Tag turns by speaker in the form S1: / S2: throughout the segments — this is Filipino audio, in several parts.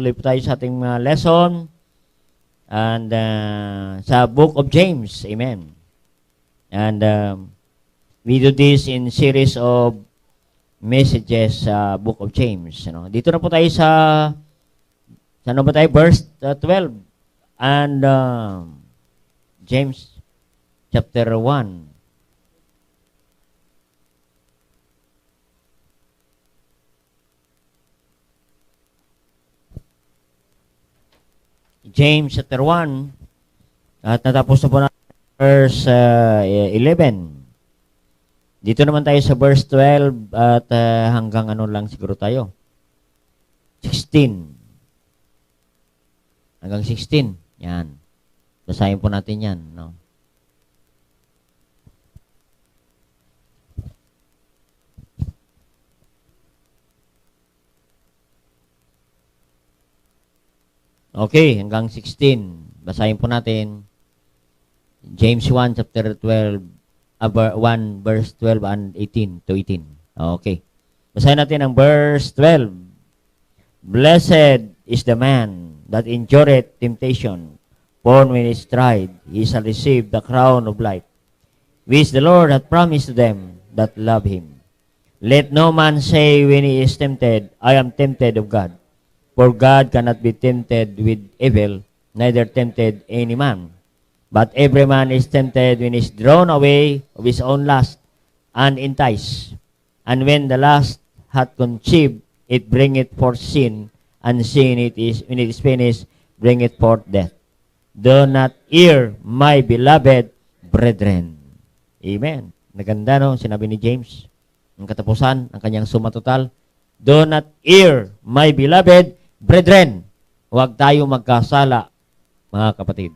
S1: tuloy po tayo sa ating lesson and sa Book of James. Amen. And we do this in series of messages sa Book of James. Dito na po tayo sa ano ba tayo? Verse 12. And James chapter 1. James chapter 1 at natapos na po na verse 11. Dito naman tayo sa verse 12 at hanggang ano lang siguro tayo. 16. Hanggang 16. Yan. Basahin po natin yan. No? Okay, hanggang 16. Basahin po natin. James 1, chapter 12, 1, verse 12 and 18 to 18. Okay. Basahin natin ang verse 12. Blessed is the man that endureth temptation, for when he is tried, he shall receive the crown of life, which the Lord hath promised to them that love him. Let no man say when he is tempted, I am tempted of God. For God cannot be tempted with evil, neither tempted any man. But every man is tempted when he is drawn away of his own lust, and enticed. And when the lust hath conceived, it bringeth forth sin, and sin when it is finished, bringeth forth death. Do not err, my beloved brethren. Amen. Naganda, no? Sinabi ni James. Ang katapusan, ang kanyang suma total. Do not err, my beloved brethren. Huwag tayo magkasala, mga kapatid.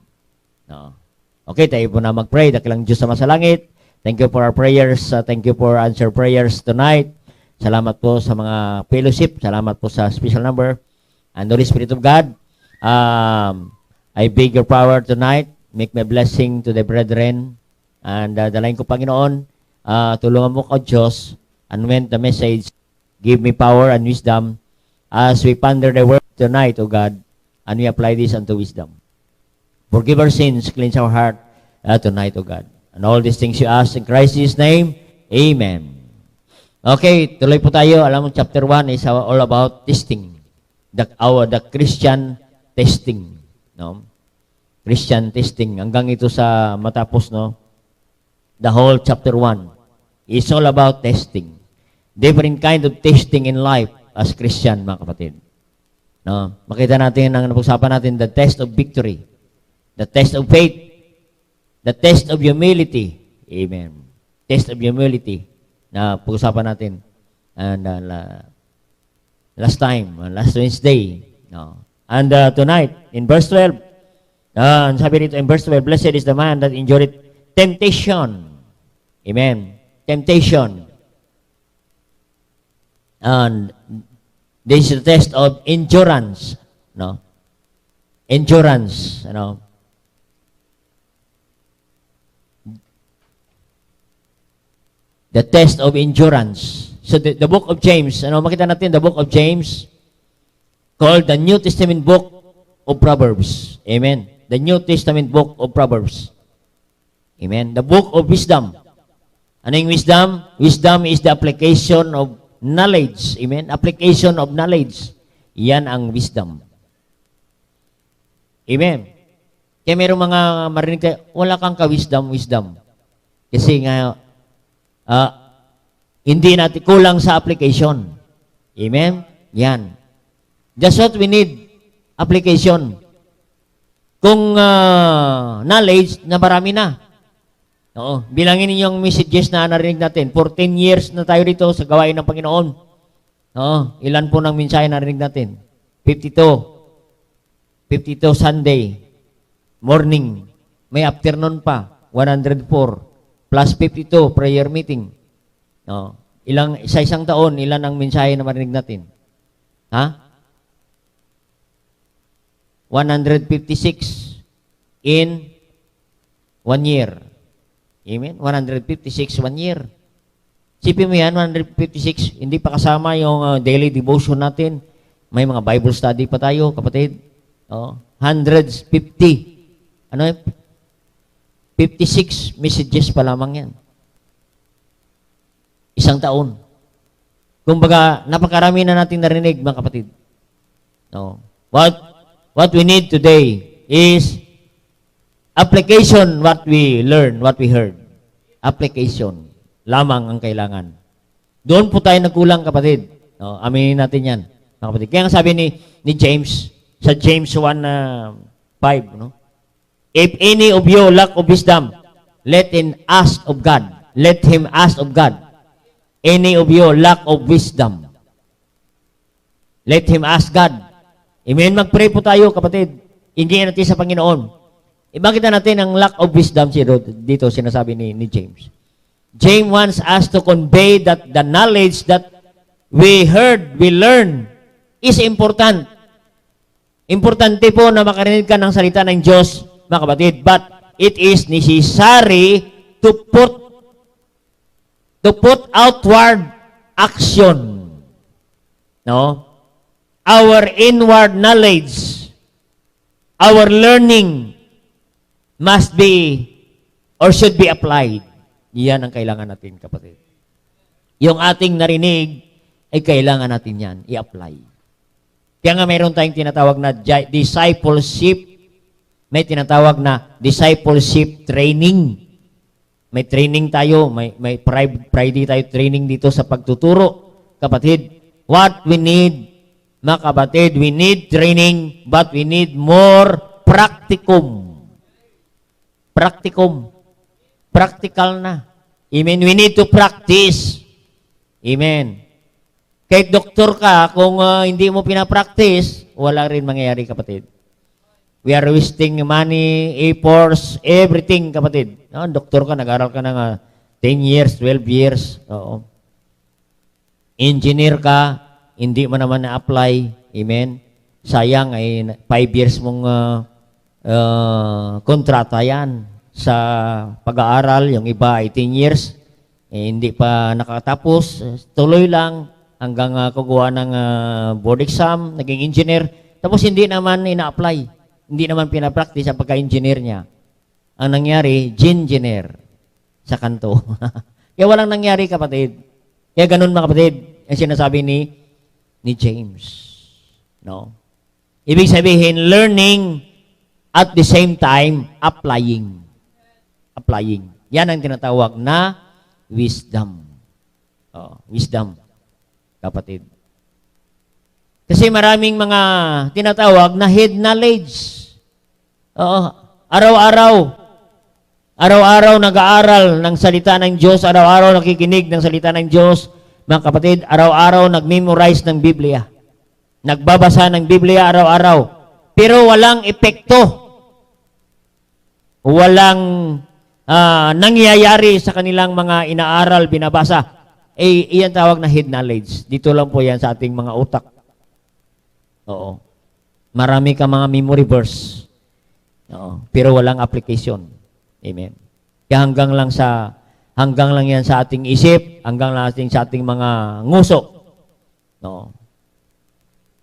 S1: No. Okay, tayo po na mag-pray. Dakilang Diyos sa masalangit. Thank you for our prayers. Thank you for answer prayers tonight. Salamat po sa mga fellowship. Salamat po sa special number. And Holy Spirit of God, I beg your power tonight. Make my blessing to the brethren. And dalayan ko, Panginoon, tulungan mo ko, Diyos, and when the message, give me power and wisdom as we ponder the word tonight, O God, and we apply this unto wisdom. Forgive our sins, cleanse our heart tonight, O God. And all these things you ask in Christ's name, Amen. Okay, tuloy po tayo. Alam mo, chapter 1 is all about testing. The Christian testing. No? Christian testing. Hanggang ito sa matapos, no? The whole chapter 1 is all about testing. Different kind of testing in life as Christian, mga kapatid. No? Makita natin ang napag-usapan natin, the test of victory, the test of faith, the test of humility. Amen. Test of humility na pag-usapan natin. And last Wednesday. No? And tonight, in verse 12, sabi dito in verse 12, blessed is the man that endureth temptation. Amen. Temptation. And this is the test of endurance. No? Endurance. Ano? The test of endurance. So the book of James, makita natin the book of James called the New Testament book of Proverbs. Amen. The New Testament book of Proverbs. Amen. The book of wisdom. Ano yung wisdom? Wisdom is the application of knowledge. Amen. Application of knowledge. Yan ang wisdom. Amen. Kaya mayroong mga marinig kayo, wala kang ka-wisdom. Kasi nga, hindi natin kulang sa application. Amen? Yan. That's what we need. Application. Kung knowledge, na marami na. Oo. Bilangin niyo yung messages na narinig natin. 14 years na tayo rito sa gawain ng Panginoon. Oo. Ilan po ng mensahe narinig natin? 52 Sunday. Morning. May afternoon pa. 104. Plus 52 prayer meeting. Oo. Sa isang taon, ilan ang mensahe na marinig natin? Ha? 156 in 1 year. Amen? 156, 1 year. Sipin mo yan, 156, hindi pa kasama yung daily devotion natin, May mga Bible study pa tayo, kapatid. Oh, 150. Ano 56 messages pa lamang yan. Isang taon. Kumbaga, napakarami na natin narinig, mga kapatid. No. What we need today is application, what we learn, what we heard. Application lamang ang kailangan. Doon po tayo nagkulang, kapatid. No, aminin natin yan, mga kapatid. Kaya nga sabi ni James, sa James 1:5, no? If any of you lack of wisdom, let him ask of God. Let him ask of God. Any of you lack of wisdom, let him ask God. Amen? Mag-pray po tayo, kapatid. Ingin natin sa Panginoon. Ibakita natin ang lack of wisdom dito sinasabi ni James. James wants us to convey that the knowledge that we heard, we learn, is important. Importante po na makarinig ka ng salita ng Diyos, mga kapatid. But it is necessary to put outward action. No? Our inward knowledge, our learning must be or should be applied. Yan ang kailangan natin, kapatid. Yung ating narinig, ay kailangan natin yan i-apply. Kaya nga mayroon tayong tinatawag na discipleship. May tinatawag na discipleship training. May training tayo, may Friday tayo training dito sa pagtuturo. Kapatid, what we need, mga kapatid, we need training, but we need more practicum. Practicum. Practical na. Amen. We need to practice. Amen. Kahit doktor ka, kung hindi mo pinapractice, wala rin mangyayari, kapatid. We are wasting money, efforts, everything, kapatid. No, doktor ka, nag-aral ka ng 10 years, 12 years. Oo. Engineer ka, hindi mo naman na-apply. Amen. Sayang, ay 5 years mong kontrata yan sa pag-aaral. Yung iba ay 10 years. Hindi pa nakatapos. Tuloy lang hanggang kukuha ng board exam, naging engineer. Tapos hindi naman ina-apply. Hindi naman pinapractice ang pagka-engineer niya. Ang nangyari, engineer sa kanto. Kaya walang nangyari, kapatid. Kaya ganun, mga kapatid, ang sinasabi ni James. No? Ibig sabihin, learning at the same time, applying. Applying. Yan ang tinatawag na wisdom. Wisdom, kapatid. Kasi maraming mga tinatawag na head knowledge. Araw-araw nag-aaral ng salita ng Diyos, araw-araw nakikinig ng salita ng Diyos. Mga kapatid, araw-araw nag-memorize ng Biblia. Nagbabasa ng Biblia araw-araw. Pero walang epekto. Walang nangyayari sa kanilang mga inaaral, binabasa. Iyan tawag na head knowledge. Dito lang po yan sa ating mga utak. Oo. Marami ka mga memory verse. Oo. Pero walang application. Amen. Kaya hanggang lang yan sa ating isip, hanggang lang sa ating mga nguso. Oo.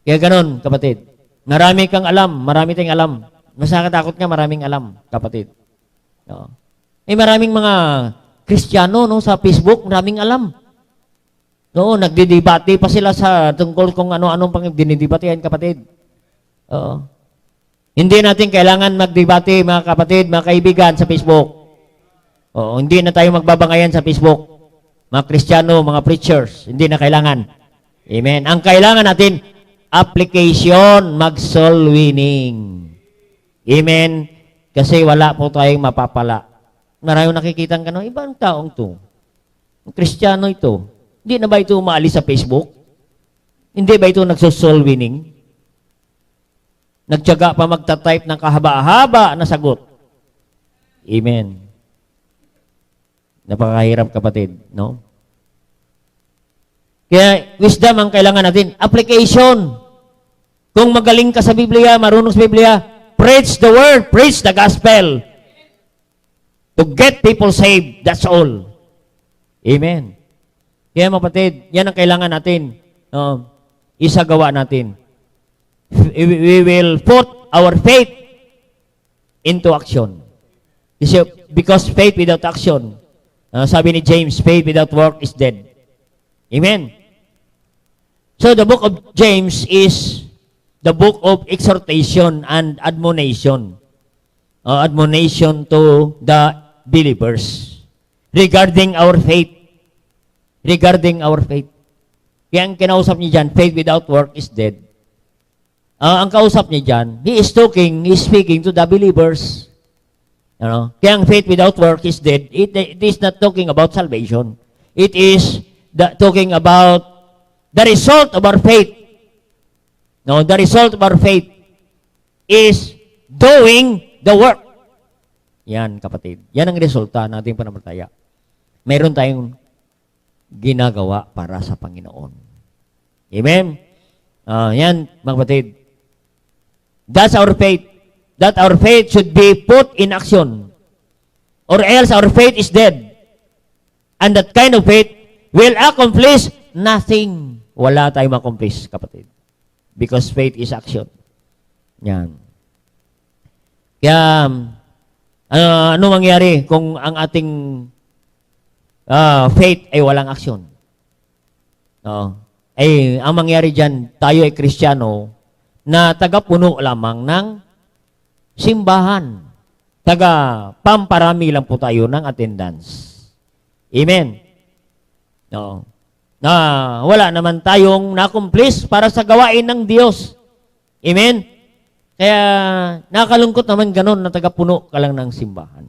S1: Kaya ganun, kapatid. Marami kang alam, marami tayong alam. Masakatakot nga, maraming alam, kapatid. Oo. Maraming mga Kristiyano sa Facebook, maraming alam. No, nagdidebate pa sila sa tungkol kung ano-anong pang dinidebatehan, kapatid. Oo. Hindi natin kailangan magdebate, mga kapatid, mga kaibigan, sa Facebook. Oo, hindi na tayo magbabangayan sa Facebook. Mga Kristiyano, mga preachers, hindi na kailangan. Amen. Ang kailangan natin, application, mag-soul winning. Amen. Kasi wala po tayong mapapala. Maraming nakikita ka, ibang taong to. Kristiyano ito. Hindi na ba ito umaalis sa Facebook? Hindi ba ito nagsosoul winning? Nagtiyaga pa magta-type ng kahaba-haba na sagot. Amen. Napakahirap, kapatid, no? Kaya wisdom ang kailangan natin. Application. Kung magaling ka sa Biblia, marunong sa Biblia, preach the word, preach the gospel. To get people saved, that's all. Amen. Kaya, kapatid, yan ang kailangan natin. Isagawa natin. we will put our faith into action. Because faith without action, sabi ni James, faith without work is dead. Amen. So the book of James is the book of exhortation and admonition. Admonition to the believers regarding our faith. Regarding our faith. Kaya ang kinausap niya dyan, faith without work is dead. Ang kausap niya dyan, he is speaking to the believers. Kaya ang faith without work is dead. It is not talking about salvation. It is talking about the result of our faith. No, the result of our faith is doing the work. Yan, kapatid. Yan ang resulta ng ating pananampalataya. Mayroon tayong ginagawa para sa Panginoon. Amen? Yan, mga kapatid. That's our faith. That our faith should be put in action. Or else our faith is dead. And that kind of faith will accomplish nothing. Wala tayong ma-accomplish, kapatid. Because faith is action. Yan. Kaya, ano mangyari kung ang ating faith ay walang aksyon? Ang mangyari dyan, tayo ay Kristiyano na tagapuno lamang ng simbahan. Pamparami lang po tayo ng attendance. Amen. Na wala naman tayong na-accomplish para sa gawain ng Diyos. Amen? Kaya nakalungkot naman ganun na tagapuno ka lang ng simbahan.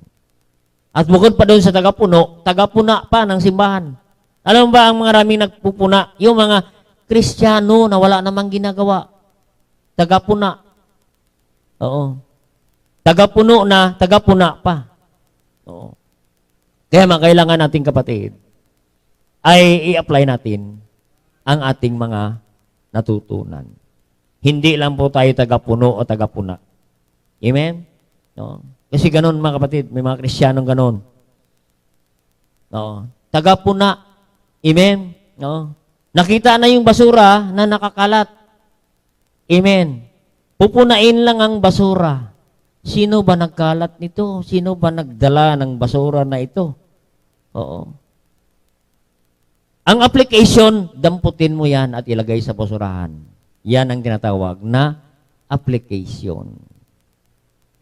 S1: At bukod pa doon sa tagapuna pa ng simbahan. Alam mo ba ang mga maraming nagpupuna? Yung mga Kristiyano na wala namang ginagawa. Tagapuna. Oo. Tagapuno na, tagapuna pa. Oo. Kaya kailangan nating kapatid ay i-apply natin ang ating mga natutunan. Hindi lang po tayo tagapuno o tagapuna. Amen? No? Kasi ganun mga kapatid, may mga Kristiyanong ganun. No? Tagapuna. Amen? No? Nakita na yung basura na nakakalat. Amen? Pupunain lang ang basura. Sino ba nagkalat nito? Sino ba nagdala ng basura na ito? Oo. Ang application, damputin mo yan at ilagay sa basurahan. Yan ang tinatawag na application.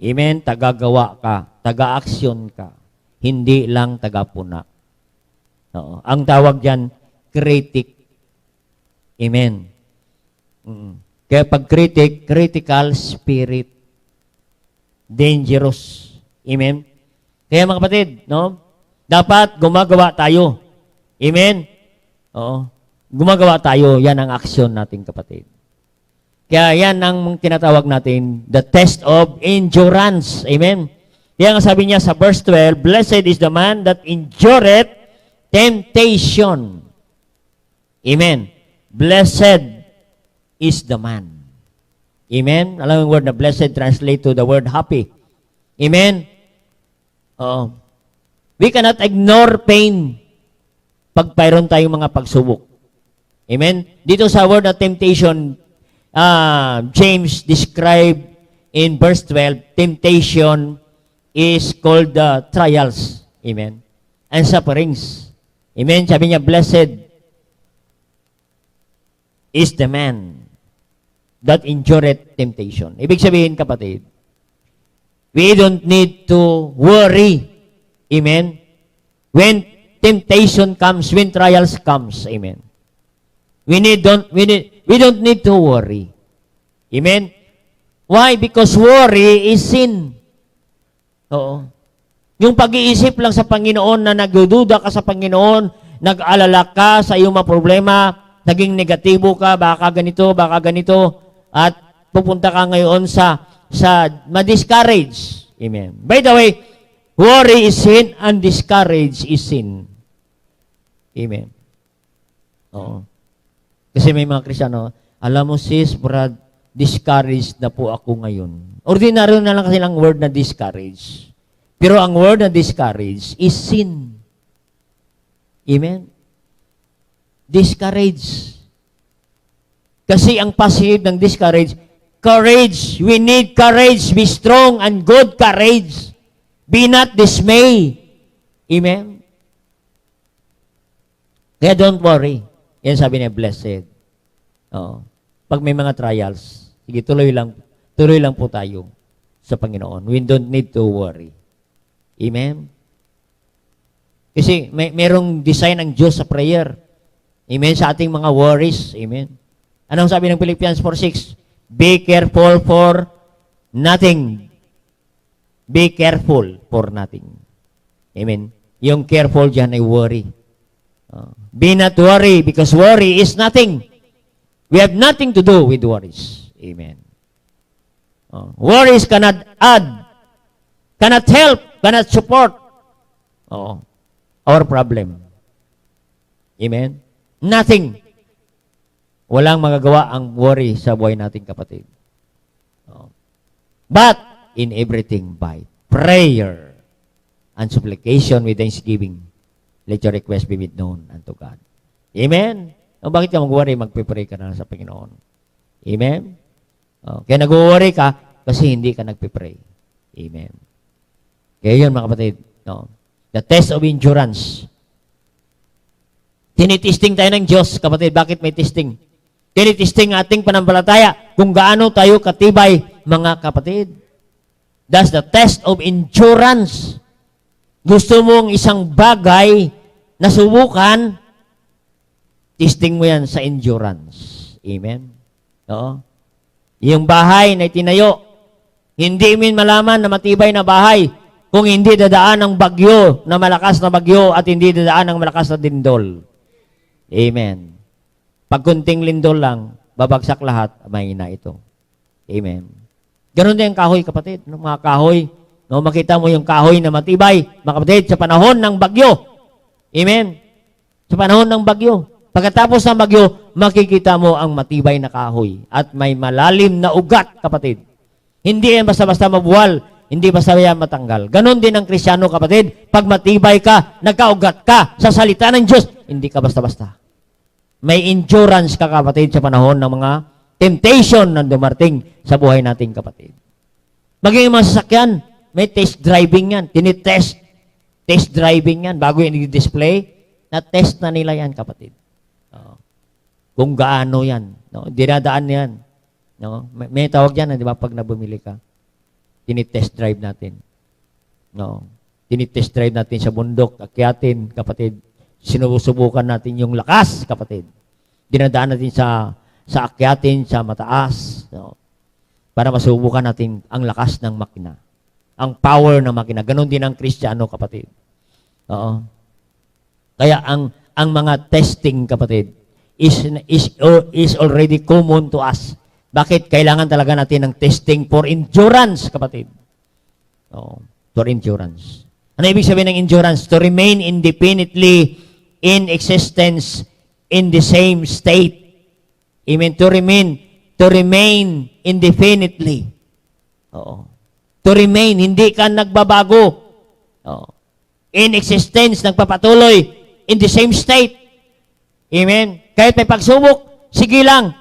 S1: Amen? Tagagawa ka, taga-aksyon ka, hindi lang tagapuna. Oo. Ang tawag dyan, critic. Amen? Kaya pag critic, critical spirit. Dangerous. Amen? Kaya mga kapatid, no? Dapat gumagawa tayo. Amen? Oo. Gumagawa tayo, yan ang aksyon nating kapatid. Kaya yan ang tinatawag natin, the test of endurance. Amen? Kaya nga sabi niya sa verse 12, blessed is the man that endureth temptation. Amen? Blessed is the man. Amen? Alam mo yung word na blessed translate to the word happy. Amen? Oo. We cannot ignore pain pag mayroon tayong mga pagsubok. Amen? Dito sa word na temptation, James described in verse 12, temptation is called the trials. Amen? And sufferings. Amen? Sabi niya, blessed is the man that endureth temptation. Ibig sabihin, kapatid, we don't need to worry. Amen? When temptation comes, when trials comes, amen. We don't need to worry. Amen? Why? Because worry is sin. Oo. Yung pag-iisip lang sa Panginoon na nagdududa ka sa Panginoon, nag-alala ka sa iyong mga problema, naging negatibo ka, baka ganito, at pupunta ka ngayon sa ma-discourage. Amen. By the way, worry is sin and discourage is sin. Amen. Oo. Kasi may mga Kristiyano, alam mo sis, Brad, discouraged na po ako ngayon. Ordinaryo na lang kasi ng word na discourage. Pero ang word na discourage is sin. Amen? Discourage. Kasi ang passive ng discourage, Courage. We need courage. Be strong and good courage. Be not dismay. Amen? Kaya don't worry. Yan sabi niya, blessed. Oo. Pag may mga trials, sige, tuloy lang po tayo sa Panginoon. We don't need to worry. Amen? Kasi merong design ng Diyos sa prayer. Amen? Sa ating mga worries. Amen? Anong sabi ng Philippians 4:6? Be careful for nothing. Be careful for nothing. Amen? Yung careful dyan ay worry. Be not worry because worry is nothing. We have nothing to do with worries. Amen. Worries cannot add, cannot help, cannot support our problem. Amen? Nothing. Walang magagawa ang worry sa buhay nating kapatid. But, in everything by prayer and supplication with thanksgiving, let your request be made known unto God. Amen? Bakit ka mag-worry? Magpipray ka na sa Panginoon. Amen? Kaya nag-worry ka kasi hindi ka nagpipray. Amen. Kaya yun, mga kapatid. The test of endurance. Tinitesting tayo ng Diyos, kapatid. Bakit may testing? Tinitesting ating panampalataya kung gaano tayo katibay, mga kapatid. That's the test of endurance. Gusto mong isang bagay na subukan, testing mo yan sa endurance. Amen? Oo. Yung bahay na itinayo, hindi min malaman na matibay na bahay kung hindi dadaan ng bagyo, na malakas na bagyo, at hindi dadaan ng malakas na dindol. Amen. Pag kunting lindol lang, babagsak lahat, may na ito. Amen. Ganon din ang kahoy, kapatid. Mga kahoy, makita mo yung kahoy na matibay, mga kapatid, sa panahon ng bagyo. Amen. Sa panahon ng bagyo. Pagkatapos ng bagyo, makikita mo ang matibay na kahoy at may malalim na ugat, kapatid. Hindi yan basta-basta mabuwal, hindi basta yan matanggal. Ganon din ang Kristyano, kapatid. Pag matibay ka, nagkaugat ka sa salita ng Diyos, hindi ka basta-basta. May endurance ka, kapatid, sa panahon ng mga temptation na dumarting sa buhay nating kapatid. Maging mga sasakyan, may test driving yan. Tinitest. Test driving yan. Bago yung i-display, na-test na nila yan, kapatid. Kung gaano yan. Dinadaan yan. May tawag yan, di ba, pag nabumili ka. Tinitest drive natin. Tinitest drive natin sa bundok, akyatin, kapatid. Sinusubukan natin yung lakas, kapatid. Dinadaan natin sa akyatin, sa mataas. Para masubukan natin ang lakas ng makina. Ang power ng makina. Ganon din ang Kristyano, kapatid. Kaya ang mga testing, kapatid, is already common to us. Bakit? Kailangan talaga natin ng testing for endurance, kapatid. For endurance. Ano ibig sabihin ng endurance? To remain indefinitely in existence in the same state. Amen. To remain indefinitely. To remain, hindi ka nagbabago. In existence, nagpapatuloy in the same state. Amen. Kahit may pagsubok, sige lang.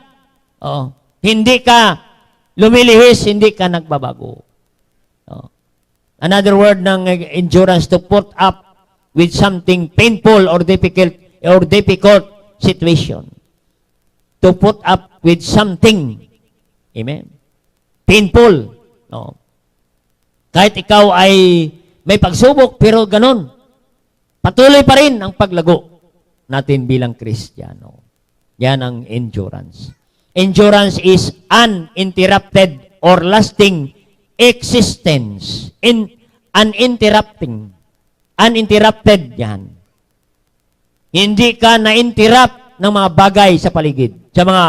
S1: Hindi ka lumilihis, hindi ka nagbabago. Another word ng endurance, to put up with something painful or difficult situation. To put up with something. Amen. Painful. Kahit ikaw ay may pagsubok, pero ganun. Patuloy pa rin ang paglago natin bilang Kristiyano. Yan ang endurance. Endurance is uninterrupted or lasting existence. Uninterrupted yan. Hindi ka na-interrupt ng mga bagay sa paligid. Sa mga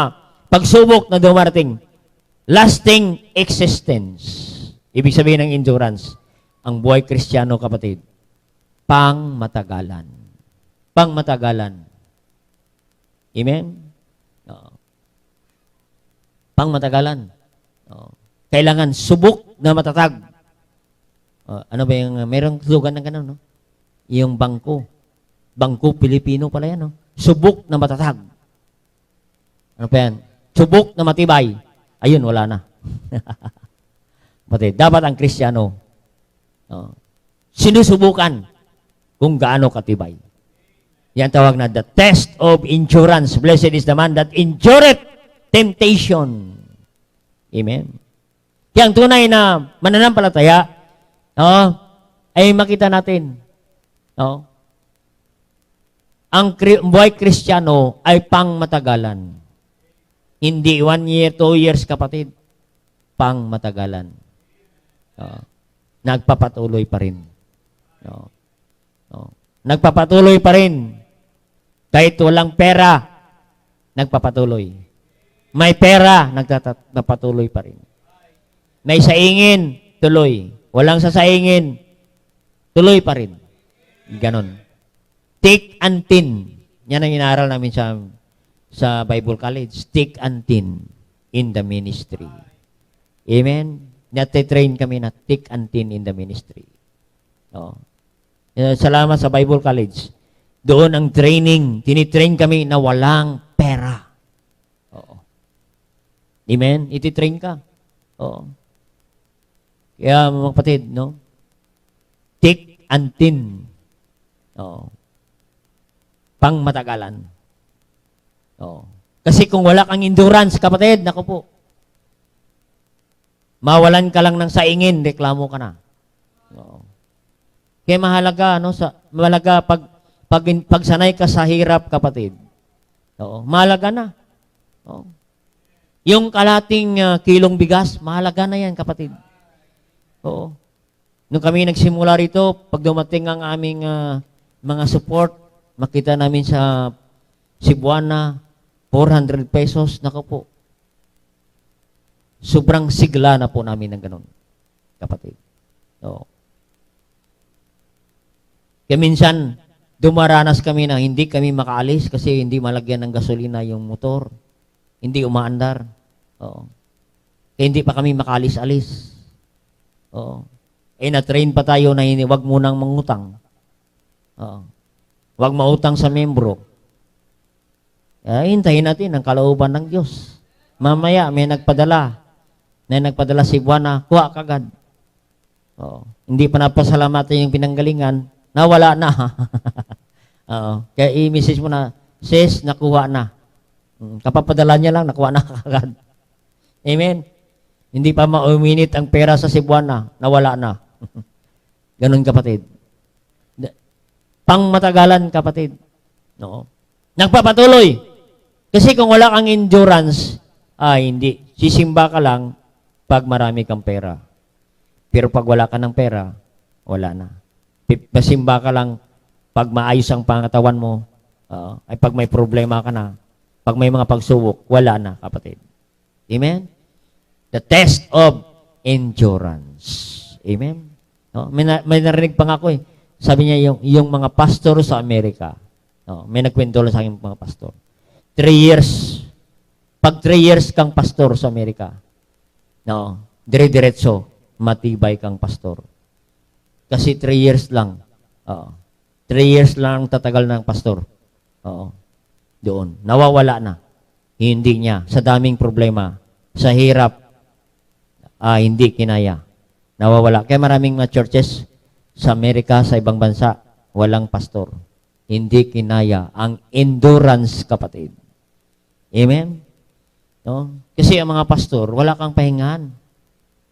S1: pagsubok na dumarating. Lasting existence. Ibig sabihin ng endurance, ang buhay Kristiyano, kapatid, pangmatagalan. Pangmatagalan. Amen? Pangmatagalan. Kailangan subok na matatag. Ano ba yung, merong slogan ng ganun, no? Yung bangko. Bangko Pilipino pala yan, no? Subok na matatag. Ano pa yan? Subok na matibay. Ayun, wala na. Kapatid, dapat ang Kristiyano, sinusubukan kung gaano katibay. Yan tawag na the test of endurance. Blessed is the man that endureth temptation. Amen. Kaya ang tunay na mananampalataya, ay makita natin, ang buhay Kristiyano ay pangmatagalan. Hindi 1 year, 2 years, kapatid. Pangmatagalan. Nagpapatuloy pa rin. Nagpapatuloy pa rin. Kahit walang pera, nagpapatuloy. May pera, nagpapatuloy pa rin. May saingin, tuloy. Walang sasaingin, tuloy pa rin. Ganon. Thick and thin. Yan ang inaaral namin sa Bible College. Thick and thin in the ministry. Amen? Natitrain kami na thick and thin in the ministry. Salamat sa Bible College. Doon ang training. Tinitrain kami na walang pera. Amen? Ititrain ka. Kaya mga kapatid, thick and thin. Pangmatagalan. Kasi kung wala kang endurance, kapatid, naku po, mawalan ka lang ng saingin, reklamo ka na. Kaya mahalaga, mahalaga pag sanay ka sa hirap, kapatid. Mahalaga na. Yung kalating kilong bigas, mahalaga na yan, kapatid. Nung kami nagsimula rito, pag dumating ang aming mga support, makita namin sa Cebuana, 400 pesos, naku po. Sobrang sigla na po namin ng ganun, kapatid. Kaya minsan, dumaranas kami na hindi kami makaalis kasi hindi malagyan ng gasolina yung motor. Hindi umaandar. Kaya hindi pa kami makaalis-alis. Na-train pa tayo na wag munang mangutang. Wag mautang sa membro. Hintayin natin ang kalooban ng Diyos. Mamaya may nagpadala si Buwana, kuha kagad. Hindi pa napasalamatan yung pinanggalingan, nawala na. Kaya i-message mo na, sis, nakuha na. Kapapadala niya lang, nakuha na kagad. Amen? Hindi pa mauminit ang pera sa Cebuana, nawala na. Ganun, kapatid. Pangmatagalan, kapatid. Nagpapatuloy. Kasi kung wala kang endurance, hindi. Sisimba ka lang pag marami kang pera. Pero pag wala ka ng pera, wala na. Masimba ka lang pag maayos ang pangatawan mo, ay pag may problema ka na, pag may mga pagsubok, wala na, kapatid. Amen? The test of endurance. Amen? May narinig pa nga ako eh. Sabi niya yung mga pastor sa Amerika. May nagkwento lang sa akin mga pastor. 3 years. Pag 3 years kang pastor sa Amerika, dire-diretso, matibay kang pastor. Kasi 3 years lang. 3 years lang tatagal ng pastor. Doon. Nawawala na. Hindi niya. Sa daming problema. Sa hirap, hindi kinaya. Nawawala. Kaya maraming mga churches sa Amerika, sa ibang bansa, walang pastor. Hindi kinaya ang endurance, kapatid. Amen? Kasi ang mga pastor, wala kang pahingahan.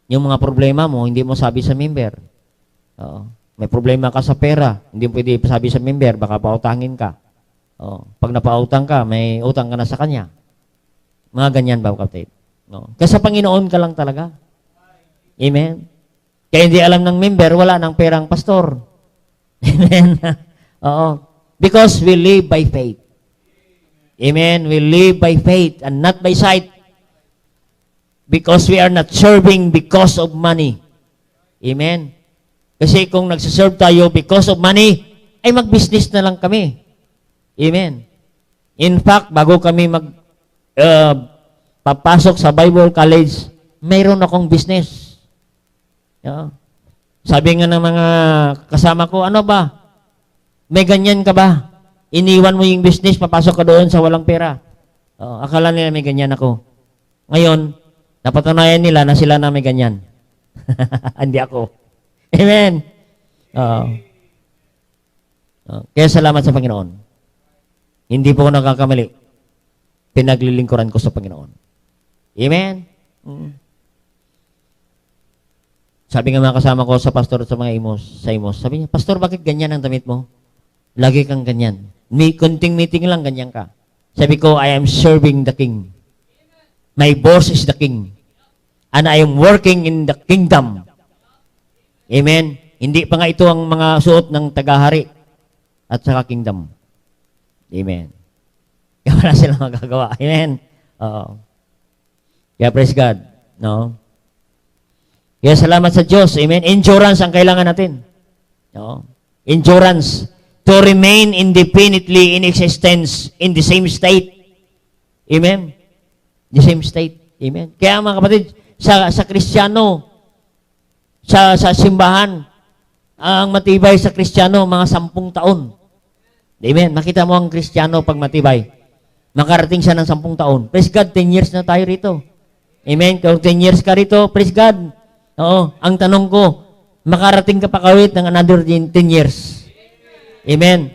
S1: Yung mga problema mo, hindi mo sabi sa member. May problema ka sa pera, hindi mo pwede sabi sa member, baka pautangin ka. Pag napautang ka, may utang ka na sa kanya. Mga ganyan ba, kapatid? Kasi sa Panginoon ka lang talaga. Amen? Kaya hindi alam ng member, wala ng perang pastor. Amen? Because we live by faith. Amen? We live by faith and not by sight. Because we are not serving because of money. Amen? Kasi kung nagsiserve tayo because of money, ay mag-business na lang kami. Amen? In fact, bago kami papasok sa Bible College, mayroon akong business. Sabi nga ng mga kasama ko, ano ba? May ganyan ka ba? Iniwan mo yung business, papasok ka doon sa walang pera. Akala nila may ganyan ako. Ngayon, Napatunayan nila na sila na may ganyan. Hindi ako. Amen. Oo. Kaya salamat sa Panginoon. Hindi po ako nagkakamali. Pinaglilingkuran ko sa Panginoon. Amen. Sabi nga mga kasama ko sa pastor at sa mga sa imos, sabi niya, Pastor, bakit ganyan ang damit mo? Lagi kang ganyan. Kunting meeting lang, ganyan ka. Sabi ko, I am serving the King. My boss is the King. And I am working in the kingdom. Amen. Hindi pa nga ito ang mga suot ng tagahari at saka kingdom. Amen. Kaya wala silang magagawa. Amen. Oo. Kaya praise God. No? Kaya salamat sa Diyos. Amen. Endurance ang kailangan natin. No? Endurance. To remain indefinitely in existence in the same state. Amen. The same state. Amen. Kaya mga kapatid, sa Kristiyano, sa simbahan, ang matibay sa Kristiyano, mga 10 taon. Amen. Makita mo ang Kristiyano pag matibay. Makarating siya ng 10 taon. Praise God, 10 years na tayo rito. Amen. Kung 10 years ka rito, praise God. Oo. Ang tanong ko, makarating ka pa kawit ng another 10 years. Amen.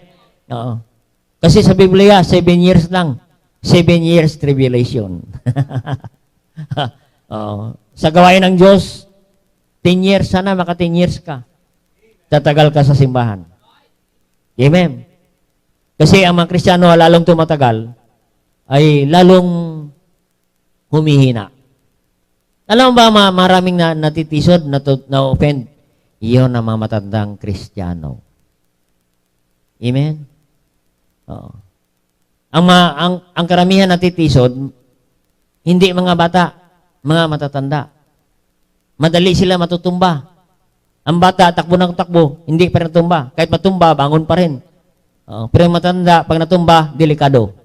S1: Oo. Kasi sa Biblia, 7 years lang. 7 years tribulation. Oo. Sa gawain ng Diyos, 10 years, sana maka 10 years ka. Tatagal ka sa simbahan. Amen. Kasi ang mga Kristiyano, lalong tumatagal, ay lalong humihina. Alam mo ba, maraming natitisod, na-offend? Iyon ang mga matandang Kristiyano. Amen? Oo. Ang karamihan natitisod, hindi mga bata, mga matatanda. Madali sila matutumba. Ang bata, takbo ng takbo, hindi pa rin natumba. Kahit matumba, bangon pa rin. Pero yung matanda, pag natumba, delikado.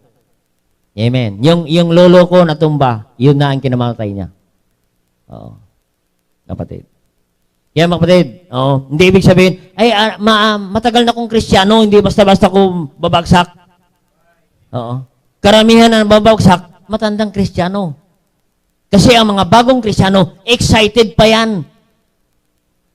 S1: Amen. Yung lolo ko natumba, yun na ang kinamatay niya. Oo. Kapatid. Kaya mga kapatid, hindi ibig sabihin, ay, matagal na kong Kristiyano, hindi basta-basta ko babagsak. Oo. Karamihan na babagsak, matandang Kristiyano. Kasi ang mga bagong Kristiyano, excited pa yan.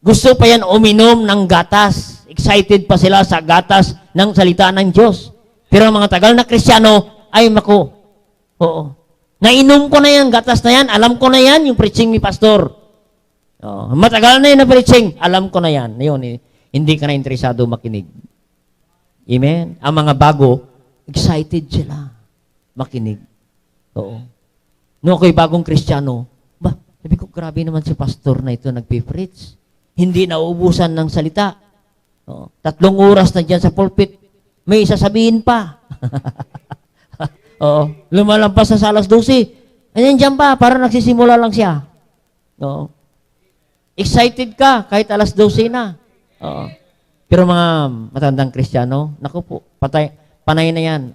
S1: Gusto pa yan uminom ng gatas. Excited pa sila sa gatas ng salita ng Diyos. Pero ang mga tagal na Kristiyano, ay mako, oo. Nainom ko na yan, gatas na yan, alam ko na yan, yung preaching ni pastor. Matagal na yun na preaching, alam ko na yan. Yun, hindi ka na interesado makinig. Amen? Ang mga bago, excited sila makinig. Oo. No, ako'y bagong Kristiyano, sabi ko, grabe naman si pastor na ito nagpipreach. Hindi nauubusan ng salita. 3 oras na dyan sa pulpit, may sasabihin pa. Lumalampas sa alas 12. Ayan dyan pa, parang nagsisimula lang siya. Excited ka, kahit alas 12 na. Pero mga matandang Kristiyano, naku po, panay na yan.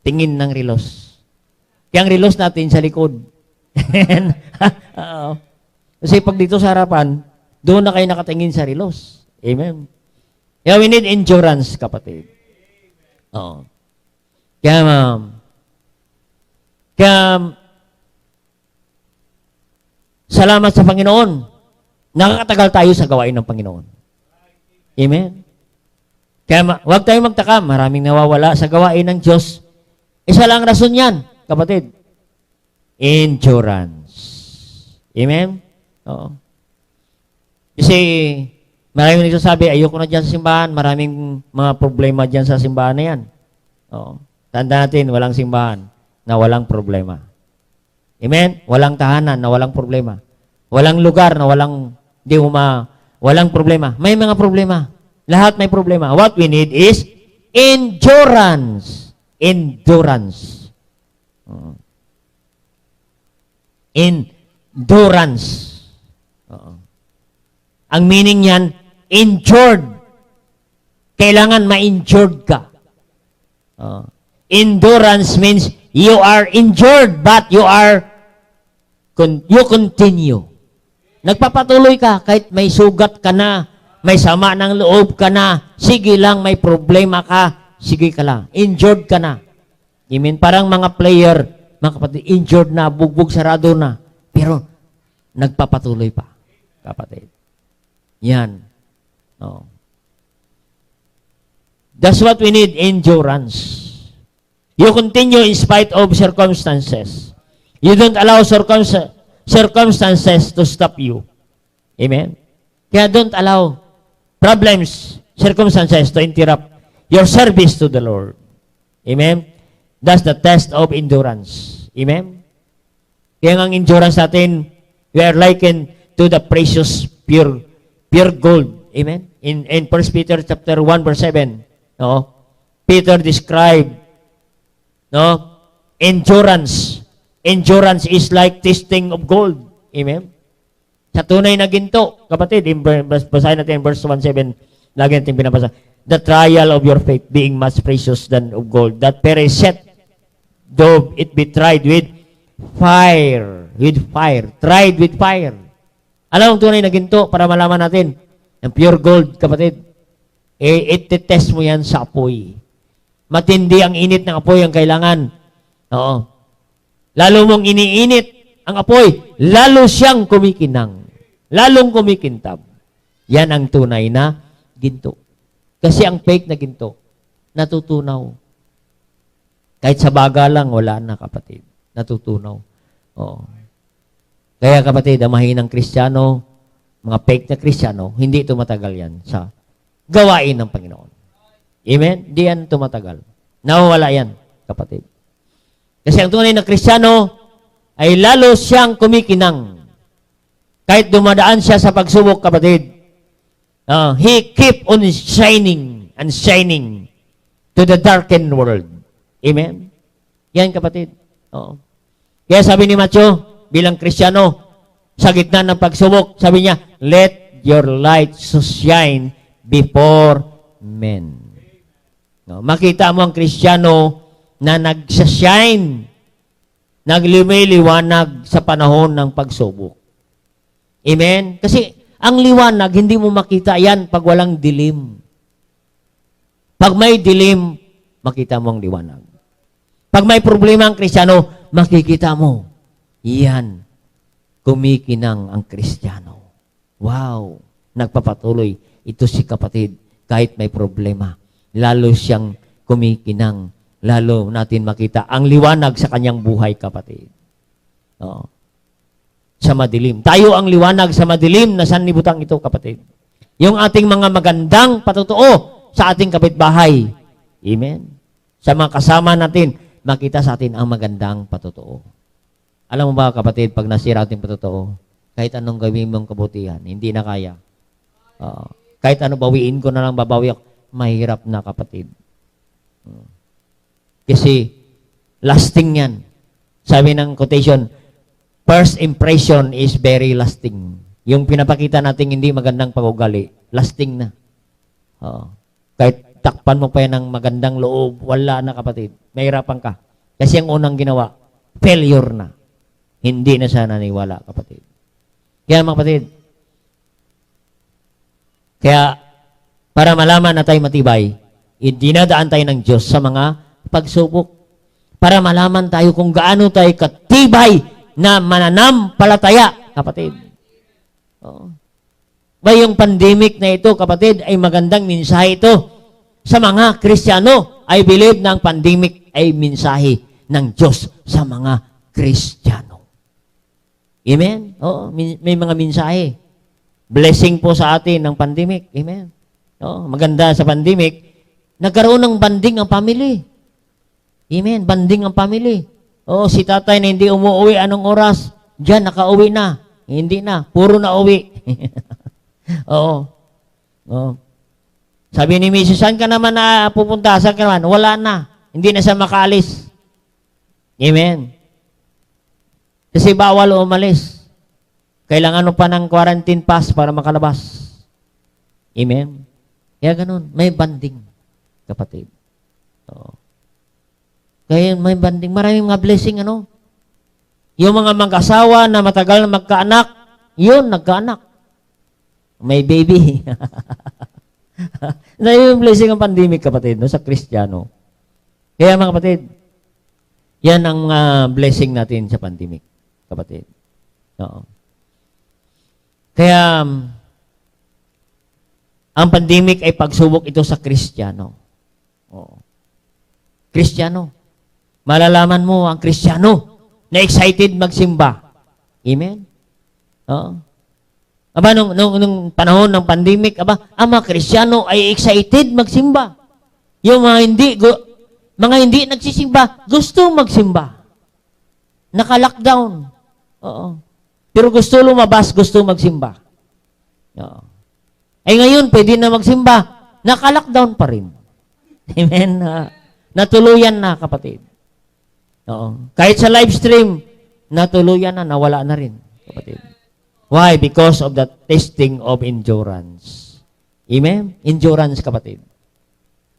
S1: Tingin ng relos. Kaya ang relos natin sa likod. Kasi pag dito sa harapan, doon na kayo nakatingin sa relos. Amen. Yeah, we need endurance, kapatid. Kaya, salamat sa Panginoon. Nakakatagal tayo sa gawain ng Panginoon. Amen? Kaya huwag tayong magtaka. Maraming nawawala sa gawain ng Diyos. Isa lang rason yan, kapatid. Endurance. Amen? Oo. Kasi, maraming nagsasabi, ayoko na dyan sa simbahan. Maraming mga problema dyan sa simbahan na yan. Oo. Tanda natin, walang simbahan na walang problema. Amen? Walang tahanan na walang problema. Walang lugar na walang problema. May mga problema. Lahat may problema. What we need is endurance. Endurance. Endurance. Ang meaning niyan, injured. Kailangan ma-injured ka. Endurance means you are injured, but you continue. Nagpapatuloy ka kahit may sugat ka na, may sama ng loob ka na, sige lang, may problema ka, sige ka lang. Injured ka na. Amen? Parang mga player, mga kapatid, injured na, bugbog sarado na. Pero nagpapatuloy pa, kapatid. Yan. Oh. That's what we need, endurance. You continue in spite of circumstances. You don't allow circumstances to stop you. Amen? Kaya don't allow problems, circumstances to interrupt your service to the Lord. Amen? That's the test of endurance. Amen? Kaya ang endurance natin, we are likened to the precious pure gold. Amen? In 1 Peter chapter 1 verse 7, no? Peter described, no? Endurance. Endurance is like testing of gold. Amen? Sa tunay na ginto, kapatid, basahin natin in verse 1:7, lagi natin binabasa. The trial of your faith being much precious than of gold, that perisheth, though it be tried with fire. With fire. Tried with fire. Alam ang tunay na ginto para malaman natin, ang pure gold, kapatid, i-test mo yan sa apoy. Matindi ang init ng apoy ang kailangan. Oo. Lalo mong iniinit ang apoy, lalo siyang kumikinang. Lalong kumikintab. Yan ang tunay na ginto. Kasi ang fake na ginto, natutunaw. Kahit sa baga lang, wala na, kapatid. Natutunaw. Oo. Kaya, kapatid, ang mahinang Kristiyano, mga fake na Kristiyano, hindi tumatagal yan sa gawain ng Panginoon. Amen? Di yan tumatagal. Nawawala yan, kapatid. Kasi ang tunay na Kristiyano ay lalo siyang kumikinang. Kahit dumadaan siya sa pagsubok, kapatid, he keep on shining and shining to the darkened world. Amen? Yan, kapatid. Oo. Kaya sabi ni Matthew, bilang Kristiyano, sa gitna ng pagsubok, sabi niya, let your light so shine before men. No, makita mo ang Kristiyano na nagsashine, naglumiliwanag sa panahon ng pagsubok. Amen? Kasi ang liwanag, hindi mo makita yan pag walang dilim. Pag may dilim, makita mo ang liwanag. Pag may problema ang Kristiyano, makikita mo. Yan. Kumikinang ang Kristiyano. Wow. Nagpapatuloy. Ito si kapatid. Kahit may problema, lalo siyang kumikinang. Lalo natin makita ang liwanag sa kanyang buhay, kapatid. Oo. Sa madilim. Tayo ang liwanag sa madilim na sanlibutan ito, kapatid. Yung ating mga magandang patutuo sa ating kapitbahay. Amen. Sa mga kasama natin, makita sa atin ang magandang patutuo. Alam mo ba, kapatid, pag nasira ating patutuo, kahit anong gawin mong kabutihan, hindi na kaya. Kahit ano bawiin ko na lang, babawi ako, mahirap na, kapatid. Kasi, lasting yan. Sabi ng quotation, first impression is very lasting. Yung pinapakita natin hindi magandang pag-ugali, lasting na. Kahit takpan mo pa yan ng magandang loob, wala na, kapatid. Mahirapan ka. Kasi ang unang ginawa, failure na. Hindi na siya naniwala, kapatid. Kaya, mga kapatid, kaya, para malaman na tayo matibay, dinadaan tayo ng Diyos sa mga pagsubok. Para malaman tayo kung gaano tayo katibay na mananampalataya, kapatid. Ba yung pandemic na ito, kapatid, ay magandang mensahe ito sa mga Kristiyano. I believe na ang pandemic ay mensahe ng Diyos sa mga Kristiyano. Amen? Oo, may mga mensahe. Blessing po sa atin ng pandemic. Amen? Oo, maganda sa pandemic, nagkaroon ng banding ang family. Amen? Banding ang family. Oo, si tatay na hindi umuwi anong oras, diyan nakauwi na. Hindi na, puro na uwi. Oo. Oo. Sabi ni Mrs. saan ka naman na pupunta? Saan ka naman? Wala na. Hindi na siya makaalis. Amen. Kasi bawal umalis. Kailangan mo pa ng quarantine pass para makalabas. Amen. Kaya ganun, may banding, kapatid. Oo. Kaya may banding, maraming mga blessing, ano? Yung mga mag-asawa na matagal na magkaanak, yun, nagkaanak. May baby. Na yung blessing ang pandemic, kapatid, no, sa Kristiyano. Kaya mga kapatid, yan ang blessing natin sa pandemic, kapatid. Oo. Kaya, ang pandemic ay pagsubok ito sa Kristiyano. Oo. Kristiyano. Malalaman mo ang Kristiyano na excited magsimba. Amen? Oo. Aba, nung panahon ng pandemic, ang mga Kristiyano ay excited magsimba. Yung mga hindi nagsisimba, gusto magsimba. Naka-lockdown. Oo. Pero gusto lumabas, gusto magsimba. Oo. Ay ngayon, pwede na magsimba. Naka-lockdown pa rin. Amen? Natuluyan na, kapatid. Oo. Kahit sa live stream, natuluyan na, nawala na rin, kapatid. Why? Because of the testing of endurance. Amen? Endurance, kapatid.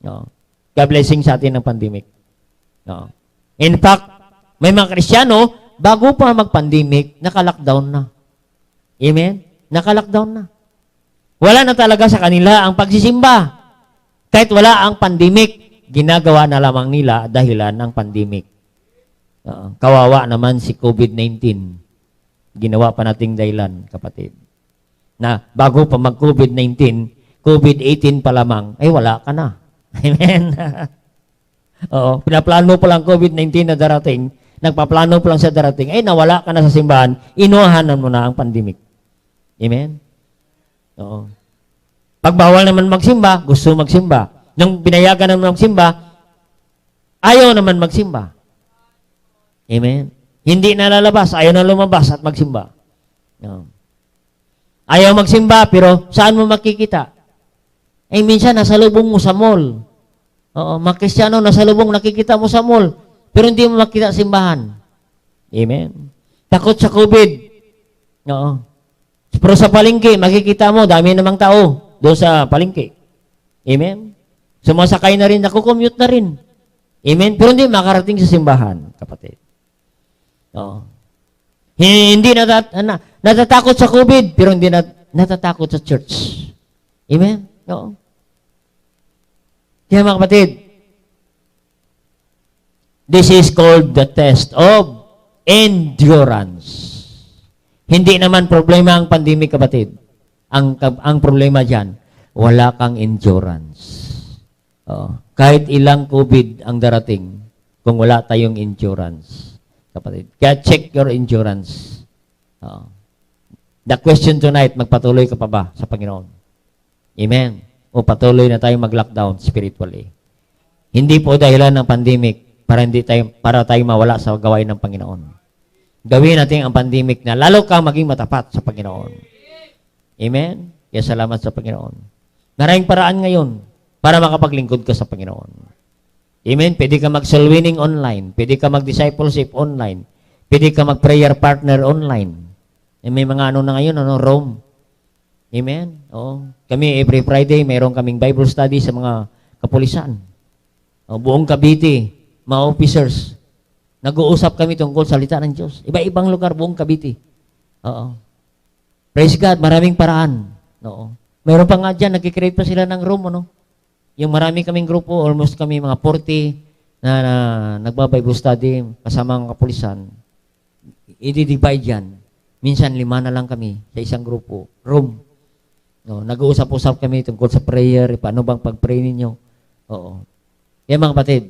S1: Oo. God blessing sa atin ng pandemic. Oo. In fact, may mga Kristiyano, bago pa mag-pandemic, naka-lockdown na. Amen? Naka-lockdown na. Wala na talaga sa kanila ang pagsisimba. Kahit wala ang pandemic, ginagawa na lamang nila dahilan ng pandemic. Kawawa naman si COVID-19. Ginawa pa nating dahilan, kapatid. Na bago pa mag-COVID-19, COVID-18 pa lamang, ay wala ka na. Amen? Oo, pinaplano pa lang COVID-19 na darating, nagpaplano pa lang sa darating, ay nawala ka na sa simbahan, inuhanan mo na ang pandemic. Amen? Oo. Pag bawal naman magsimba, gusto magsimba. Nung binayagan naman magsimba, ayaw naman magsimba. Amen? Hindi na lalabas, ayaw na lumabas at magsimba. Oo. Ayaw magsimba, pero saan mo makikita? Eh, minsan nasa lubong mo sa mall. Oo, mga Kristiyano, nasa lubong nakikita mo sa mall, pero hindi mo makita simbahan. Amen? Takot sa COVID. Oo. Pero sa palengke, makikita mo, dami namang tao doon sa palengke. Amen? Sumasakay na rin, nakukommute na rin. Amen? Pero hindi makarating sa simbahan, kapatid. Oo. Hindi natatakot sa COVID, pero hindi natatakot sa church. Amen? Oo. Kaya mga kapatid, this is called the test of endurance. Hindi naman problema ang pandemic, kapatid. Ang problema dyan, wala kang endurance. Kahit ilang COVID ang darating, kung wala tayong endurance, kapatid. Kaya check your endurance. The question tonight, magpatuloy ka pa ba sa Panginoon? Amen. O patuloy na tayo mag-lockdown spiritually. Hindi po dahilan ng pandemic para tayo mawala sa gawain ng Panginoon. Gawin natin ang pandemic na lalo kang maging matapat sa Panginoon. Amen? Kaya salamat sa Panginoon. Maraming paraan ngayon para makapaglingkod ka sa Panginoon. Amen? Pwede ka mag-soul winning online. Pwede ka mag-discipleship online. Pwede ka mag-prayer partner online. May mga na ngayon, Rome. Amen? Oo. Kami, every Friday, mayroon kaming Bible study sa mga kapulisan. Buong Cavite, mga officers. Nag-uusap kami tungkol salita ng Diyos. Iba-ibang lugar, buong Cavite. Oo. Praise God, maraming paraan. Oo. Mayroon pa nga dyan, nag-create pa sila ng room, Yung marami kaming grupo, almost kami mga 40 na nagba-Bible study kasama ang kapulisan. I-divide yan. Minsan 5 na lang kami sa isang grupo. Room. Nag-uusap-usap kami tungkol sa prayer, paano bang pag-pray ninyo. Oo. Yan mga kapatid,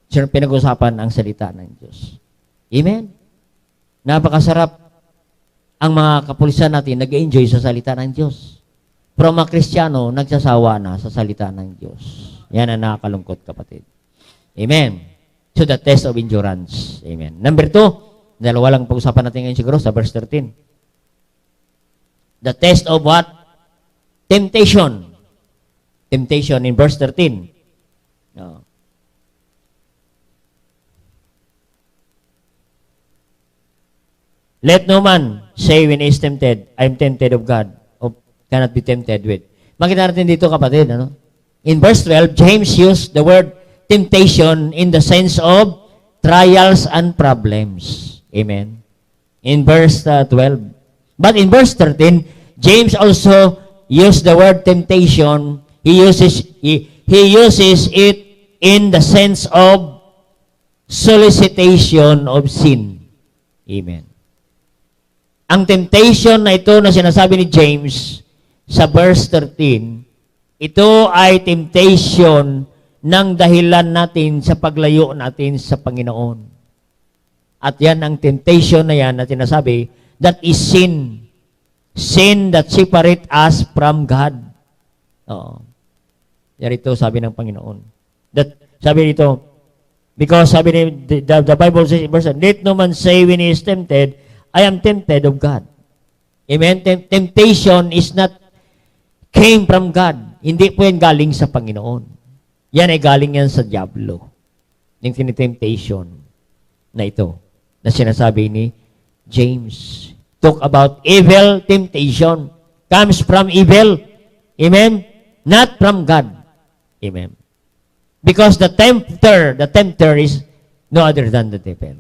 S1: pinag-usapan ang salita ng Diyos. Amen? Napakasarap ang mga kapulisan natin nag-enjoy sa salita ng Diyos. Pero mga Kristiyano, nagsasawa na sa salita ng Diyos. Yan ang nakakalungkot, kapatid. Amen? So, the test of endurance. Amen. Number 2, dalawa lang pag-usapan natin ngayon siguro sa verse 13. The test of what? Temptation. Temptation in verse 13. Let no man say when he is tempted, I am tempted of God, or cannot be tempted with. Makita natin dito, kapatid, In verse 12, James used the word temptation in the sense of trials and problems. Amen. In verse 12. But in verse 13, James also used the word temptation. He uses it in the sense of solicitation of sin. Amen. Ang temptation na ito na sinasabi ni James sa verse 13, ito ay temptation ng dahilan natin sa paglayo natin sa Panginoon. At yan ang temptation na yan na sinasabi, that is sin. Sin that separate us from God. Oo. Yan ito sabi ng Panginoon. Sabi dito, because sabi ni, the Bible says in verse 1, let no man say when he is tempted, I am tempted of God. Amen? Temptation is not came from God. Hindi po yan galing sa Panginoon. Yan ay galing yan sa diablo. Yung temptation na ito na sinasabi ni James. Talk about evil temptation. Comes from evil. Amen? Not from God. Amen. Because the tempter is no other than the devil.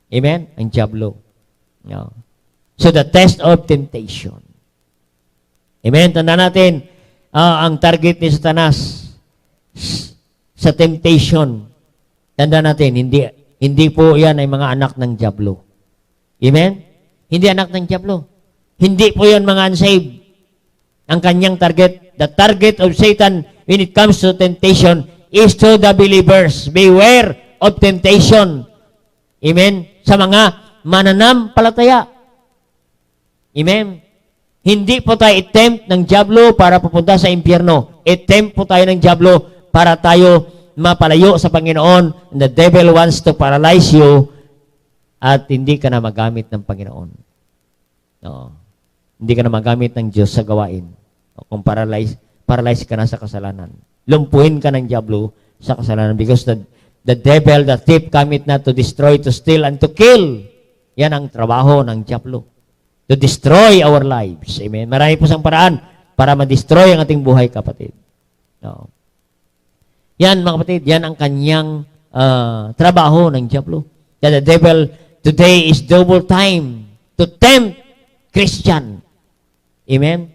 S1: Amen? Ang diablo. No. So the test of temptation. Amen? Tanda natin, ang target ni Satanas sa temptation. Tanda natin, hindi po yan ay mga anak ng diablo. Amen? Hindi anak ng diablo. Hindi po yan mga unsaved. Ang kanyang target, the target of Satan when it comes to temptation is to the believers. Beware of temptation. Amen? Sa mga mananampalataya. Amen? Hindi po tayo attempt ng diablo para pupunta sa impyerno. Attempt po tayo ng diablo para tayo mapalayo sa Panginoon. And the devil wants to paralyze you at hindi ka na magamit ng Panginoon. No. Hindi ka na magamit ng Diyos sa gawain. Kung paralyze ka na sa kasalanan. Lumpuhin ka ng diablo sa kasalanan because the devil, the thief, cometh not to destroy, to steal, and to kill. Yan ang trabaho ng diablo. To destroy our lives. Amen. Marami po sang paraan para ma-destroy ang ating buhay, kapatid. No. Yan, mga kapatid, yan ang kanyang trabaho ng diablo. The devil today is double time to tempt Christian. Amen.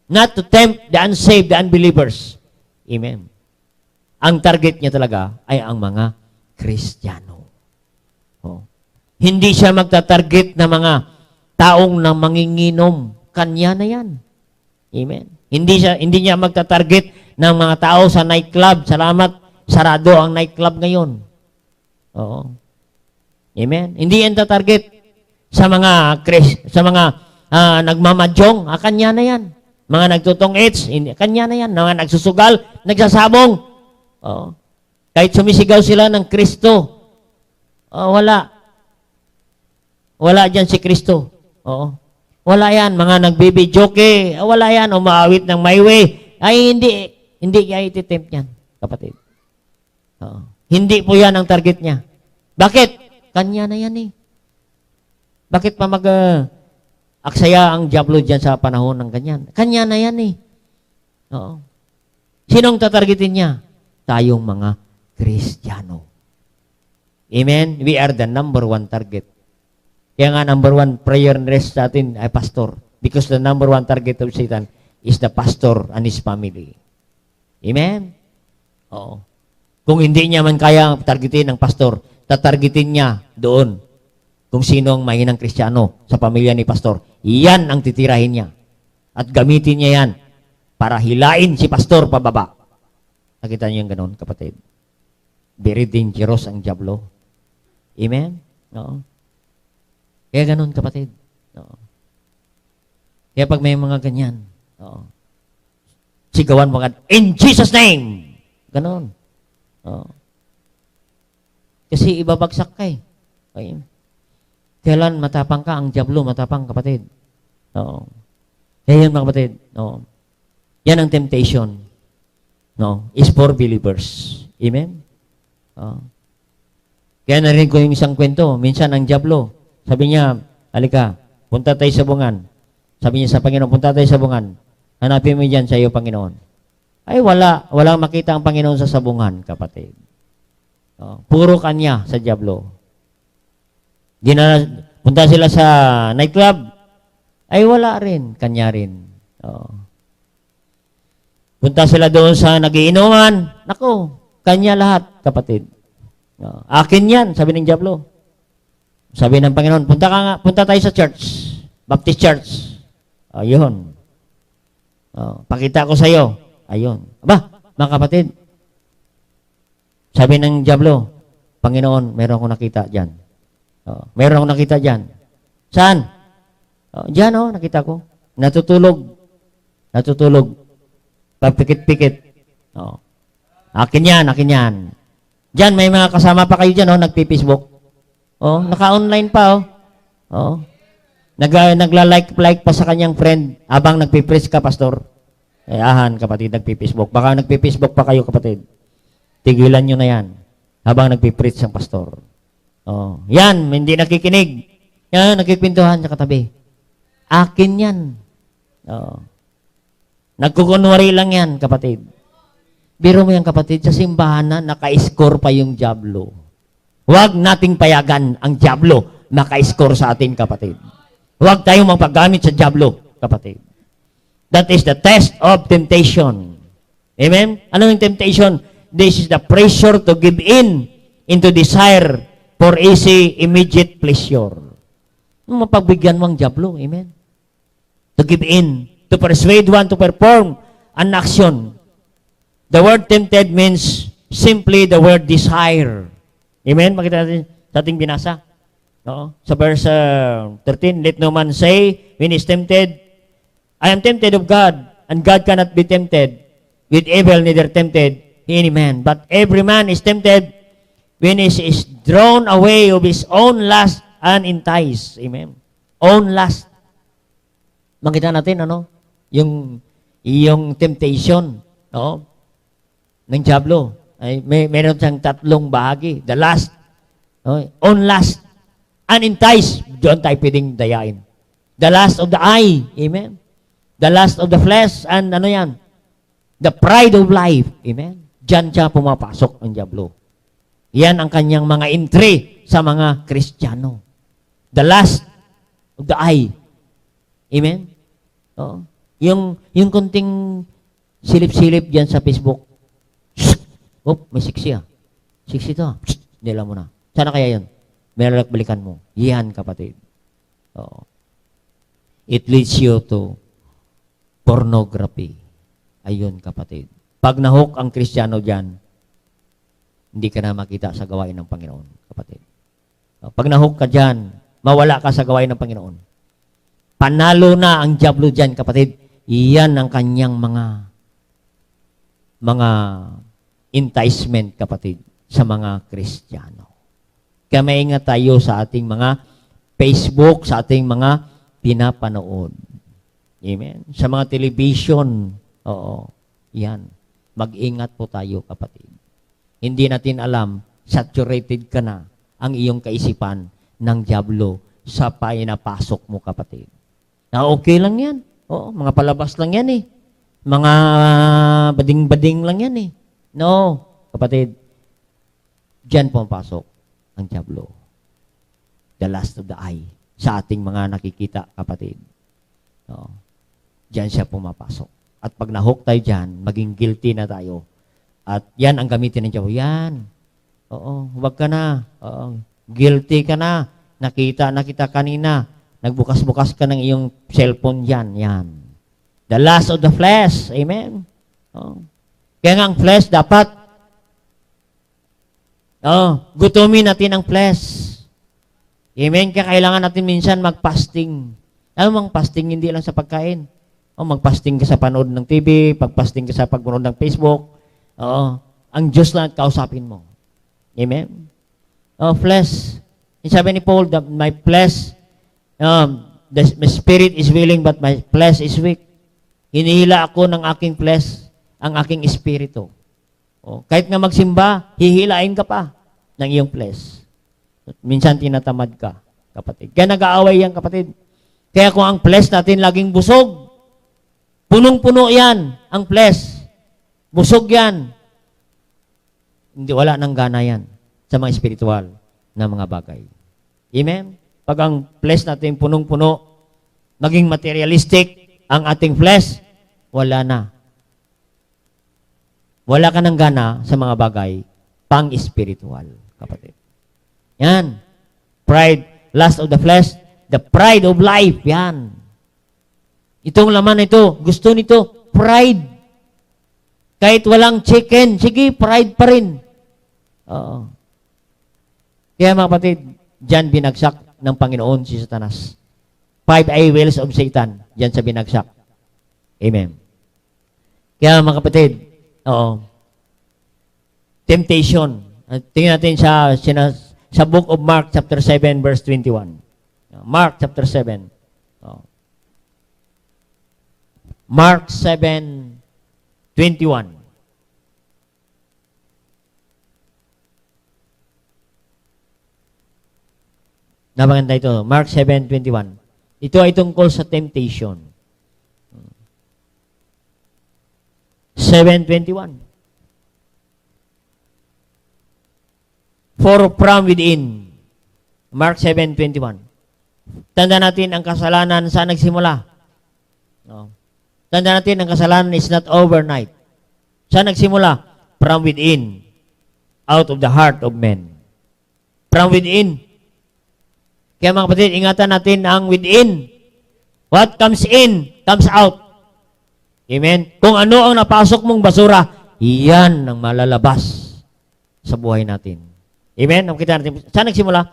S1: Not to tempt the unsaved, the unbelievers. Amen. Ang target niya talaga ay ang mga Kristiyano. Oh. Hindi siya magta-target na mga taong na manginginom. Kanya na yan. Amen. Hindi niya magta-target ng mga tao sa nightclub. Salamat, sarado ang nightclub ngayon. Oo. Amen. Hindi yan ta-target sa mga nagmamadyong. Kanya na yan. Mga nagtutong-its, kanya na yan. Mga nagsusugal, nagsasabong. Oo. Kahit sumisigaw sila ng Kristo. Wala. Wala dyan si Kristo. Oo. Wala yan. Mga nagbibidyoke. Wala yan. Umaawit ng my way. Ay, hindi kaya ititempt yan, kapatid. Oo. Hindi po yan ang target niya. Bakit? Kanya na yan eh. Bakit pa aksaya ang diablo dyan sa panahon ng ganyan? Kanya na yan eh. Oo. Sinong tatargetin niya? Tayong mga Kristiyano. Amen? We are the number one target. Kaya nga number one prayer and rest sa atin ay pastor. Because the number one target of Satan is the pastor and his family. Amen? Oo. Kung hindi niya man kaya targetin ng pastor, tatargetin niya doon kung sino ang mahinang Kristiyano sa pamilya ni pastor. Iyan ang titirahin niya. At gamitin niya yan para hilain si pastor pababa. Nakita niyo yung ganun, kapatid? Very dangerous ang diablo. Amen? Oo. Kaya ganun, kapatid. Oo. Kaya pag may mga ganyan, sigawan mo agad, in Jesus' name! Ganun. Oo. Kasi ibabagsak ka eh. Okay. Kailan matapang ka, ang diablo matapang, kapatid. Oo. Kaya yan, mga kapatid. Oo. Yan ang temptation. No, is for believers. Amen? Oo. Kaya narinig ko yung isang kwento. Minsan ang diablo, sabi niya, halika, punta tayo sa bungan. Sabi niya sa Panginoon, punta tayo sa bungan. Hanapin mo dyan sa iyo, Panginoon. Ay, walang makita ang Panginoon sa sabungan, kapatid. Puro kanya sa diablo. Punta sila sa nightclub. Ay, wala rin. Kanya rin. Punta sila doon sa nagiinuman. Nako, kanya lahat, kapatid. Akin yan, sabi ng diablo. Sabi ng Panginoon, punta tayo sa church. Baptist Church. Ayun. Pakita ko sa iyo. Ayun. Aba, mga kapatid, sabi ng diablo, Panginoon, meron akong nakita diyan. Meron akong nakita diyan. Saan? Diyan, nakita ko. Natutulog. Pagpikit-pikit. Akin yan. Diyan, may mga kasama pa kayo diyan, nagpi-Facebook. Naka-online pa, Nagla-like pa sa kanyang friend habang nagpipreach ka, pastor. Kapatid, nagpi-Facebook. Baka nagpi-Facebook pa kayo, kapatid. Tigilan nyo na yan habang nagpipreach ang pastor. Yan, hindi nakikinig. Yan, nagkikwentuhan sa katabi. Akin yan. Nagkukunwari lang yan, kapatid. Biro mo yan, kapatid, sa simbahan na naka-score pa yung diablo. Huwag nating payagan ang diablo naka-score sa atin, kapatid. Huwag tayong magpagamit sa diablo, kapatid. That is the test of temptation. Amen? Ano yung temptation? This is the pressure to give in into desire for easy, immediate pleasure. Mapagbigyan mo ang diablo. Amen? To give in, to persuade one to perform an action. The word tempted means simply the word desire. Amen? Makita natin sa ating binasa. Sa verse 13, let no man say, when he's tempted, I am tempted of God, and God cannot be tempted with evil, neither tempted any man. But every man is tempted when he is drawn away of his own lust and enticed. Amen? Own lust. Makita natin, yung temptation, ng diablo. Meron siyang tatlong bahagi. The lust, own lust, and enticed. Doon tayo pwedeng dayain. The lust of the eye. Amen? The lust of the flesh. And the pride of life. Amen? Diyan siya pumapasok ang diablo. Yan ang kanyang mga entry sa mga Kristiyano. The lust of the eye. Amen? Yung kunting silip-silip diyan sa Facebook. May siksi Siksi to. Nila mo na. Sana kaya yun? Balikan mo. Yan, kapatid. It leads you to pornography. Ayun, kapatid. Pag nahook ang Kristiyano dyan, hindi ka na makita sa gawain ng Panginoon, kapatid. Pag nahook ka dyan, mawala ka sa gawain ng Panginoon. Panalo na ang diablo dyan, kapatid. Iyan ang kanyang mga enticement, kapatid, sa mga Kristiyano. Kaya maingat tayo sa ating mga Facebook, sa ating mga pinapanood. Amen? Sa mga television, yan. Mag-ingat po tayo, kapatid. Hindi natin alam, saturated ka na ang iyong kaisipan ng diablo sa pinapasok mo, kapatid. Okay lang yan. Mga palabas lang yan eh. Mga bading-bading lang yan eh. No, kapatid. Diyan pumapasok ang diablo. The lust of the eye. Sa ating mga nakikita, kapatid. Diyan siya pumapasok. At pag nahook tayo dyan, maging guilty na tayo. At yan ang gamitin ng diablo. Yan. Huwag ka na. Guilty ka na. Nakita kanina. Nagbukas-bukas ka ng iyong cellphone dyan. Yan. The lust of the flesh. Amen? Kaya nga ang flesh dapat gutumin natin ang flesh. Amen? Kaya kailangan natin minsan mag-fasting. Alam mo, fasting hindi lang sa pagkain. Mag-fasting ka sa panood ng TV, pag-fasting ka sa pagpanood ng Facebook. Ang Diyos lang at kausapin mo. Amen? Flesh. Sabi ni Paul, my flesh, my spirit is willing but my flesh is weak. Hinihila ako ng aking flesh, ang aking espiritu. Kahit nga magsimba, hihilain ka pa ng iyong flesh. Minsan tinatamad ka, kapatid. Kaya nag-aaway yan, kapatid. Kaya kung ang flesh natin laging busog, punong-puno yan, ang flesh. Busog yan. Hindi, wala nang gana yan sa mga espiritual na mga bagay. Amen? Pag ang flesh natin punong-puno, maging materialistic ang ating flesh, wala na. Wala ka ng gana sa mga bagay pang-spiritual, kapatid. Yan. Pride, lust of the flesh, the pride of life. Yan. Itong laman na ito, gusto nito, pride. Kahit walang chicken, sige, pride pa rin. Oo. Kaya mga kapatid, diyan binagsak ng Panginoon si Satanas. 5 I-wills of Satan, diyan sa binagsak. Amen. Kaya mga kapatid, temptation. Tingnan natin sa book of Mark chapter 7 verse 21. Mark chapter 7. Mark 7:21. Napakaganda ito. Mark 7:21. Ito ay tungkol sa temptation. 7:21. For from within. Mark 7:21. Tanda natin ang kasalanan saan nagsimula. Tanda natin ang kasalanan is not overnight. Saan nagsimula? From within. Out of the heart of men. From within. Kaya mga kapatid, ingatan natin ang within. What comes in, comes out. Amen? Kung ano ang napasok mong basura, iyan ang malalabas sa buhay natin. Amen? Nakita natin. Saan nagsimula?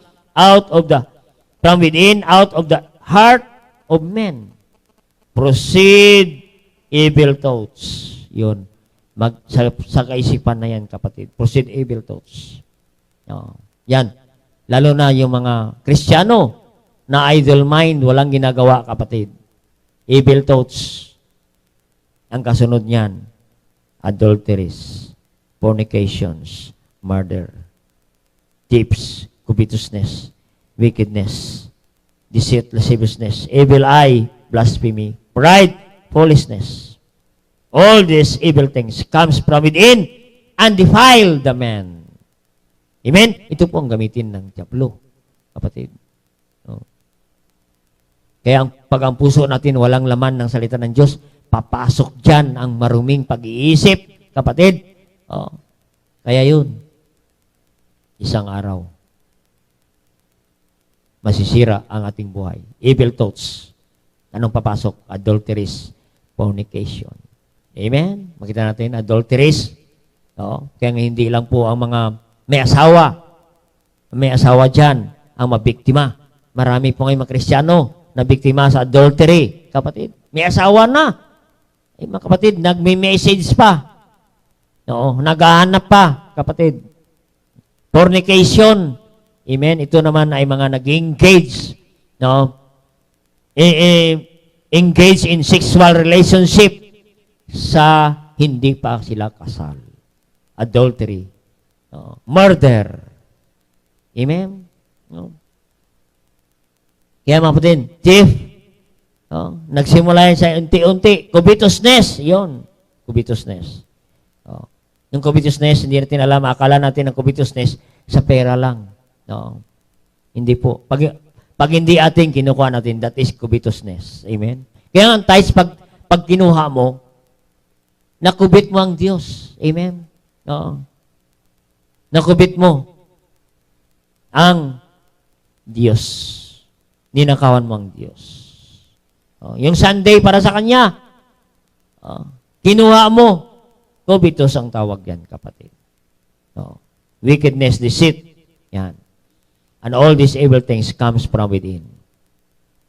S1: From within, out of the heart of men. Proceed evil thoughts. Yun. Sa kaisipan na yan, kapatid. Proceed evil thoughts. Yan. Lalo na yung mga Kristiyano na idle mind, walang ginagawa, kapatid. Evil thoughts. Ang kasunod niyan, adulteries, fornications, murder, thefts, covetousness, wickedness, deceit, lasciviousness, evil eye, blasphemy, pride, foolishness. All these evil things comes from within and defile the man. Amen? Ito po ang gamitin ng diablo, kapatid. Kaya pag ang puso natin walang laman ng salita ng Diyos, papasok dyan ang maruming pag-iisip, kapatid. Kaya yun, isang araw, masisira ang ating buhay. Evil thoughts. Anong papasok? Adulteries, fornication. Amen? Makita natin, adulteries. Kaya hindi lang po ang mga may asawa dyan ang mabiktima. Marami po ngayon mga Kristiyano na biktima sa adultery. Kapatid, may asawa na. Mga kapatid, nagme-message pa. Naghahanap pa, kapatid. Fornication. Amen? Ito naman ay mga nag-engage. Engage in sexual relationship sa hindi pa sila kasal. Adultery. Murder. Amen? Kaya mga kapatid, thief. Nagsimula yan sa unti-unti. Covetousness. Yun. Covetousness. Yung covetousness, hindi natin alam. Akala natin ang covetousness sa pera lang. Hindi po. Pag hindi ating kinukuha natin, that is covetousness. Amen? Kaya nga, tithes, pag kinuha mo, nakubit mo ang Diyos. Amen? Nakubit mo ang Diyos. Ninakawan mo ang Diyos. Yung Sunday para sa Kanya, kinuha mo, covetous ang tawag yan, kapatid. Wickedness, deceit, yan. And all these evil things comes from within.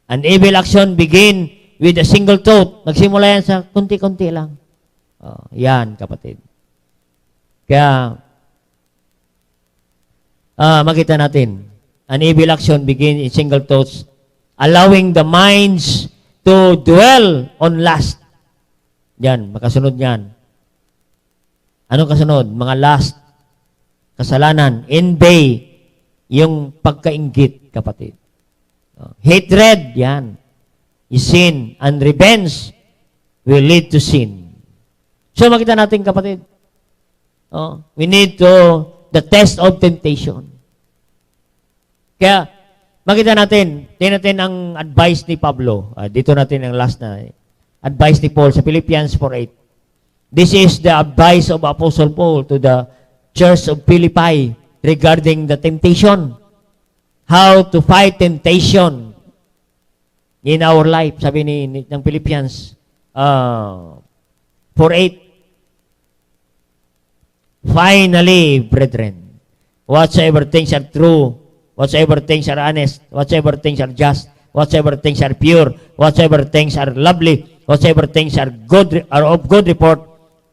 S1: An evil action begin with a single thought. Nagsimula yan sa kunti-kunti lang. Yan, kapatid. Kaya, makita natin, an evil action begin in single thoughts, allowing the minds to dwell on lust. Yan, makasunod yan. Anong kasunod? Mga lust, kasalanan, envy, yung pagkainggit, kapatid. Hatred, yan. Sin and revenge will lead to sin. So, makita natin, kapatid, we need the test of temptation. Kaya, makita natin, tingnan natin ang advice ni Pablo. Dito natin ang last na advice ni Paul sa Philippians 4:8. This is the advice of Apostle Paul to the church of Philippi regarding the temptation. How to fight temptation. in our life. Sabi ng Philippians 4:8. Finally, brethren, whatsoever things are true, whatsoever things are honest, whatsoever things are just, whatsoever things are pure, whatsoever things are lovely, whatsoever things are good, are of good report,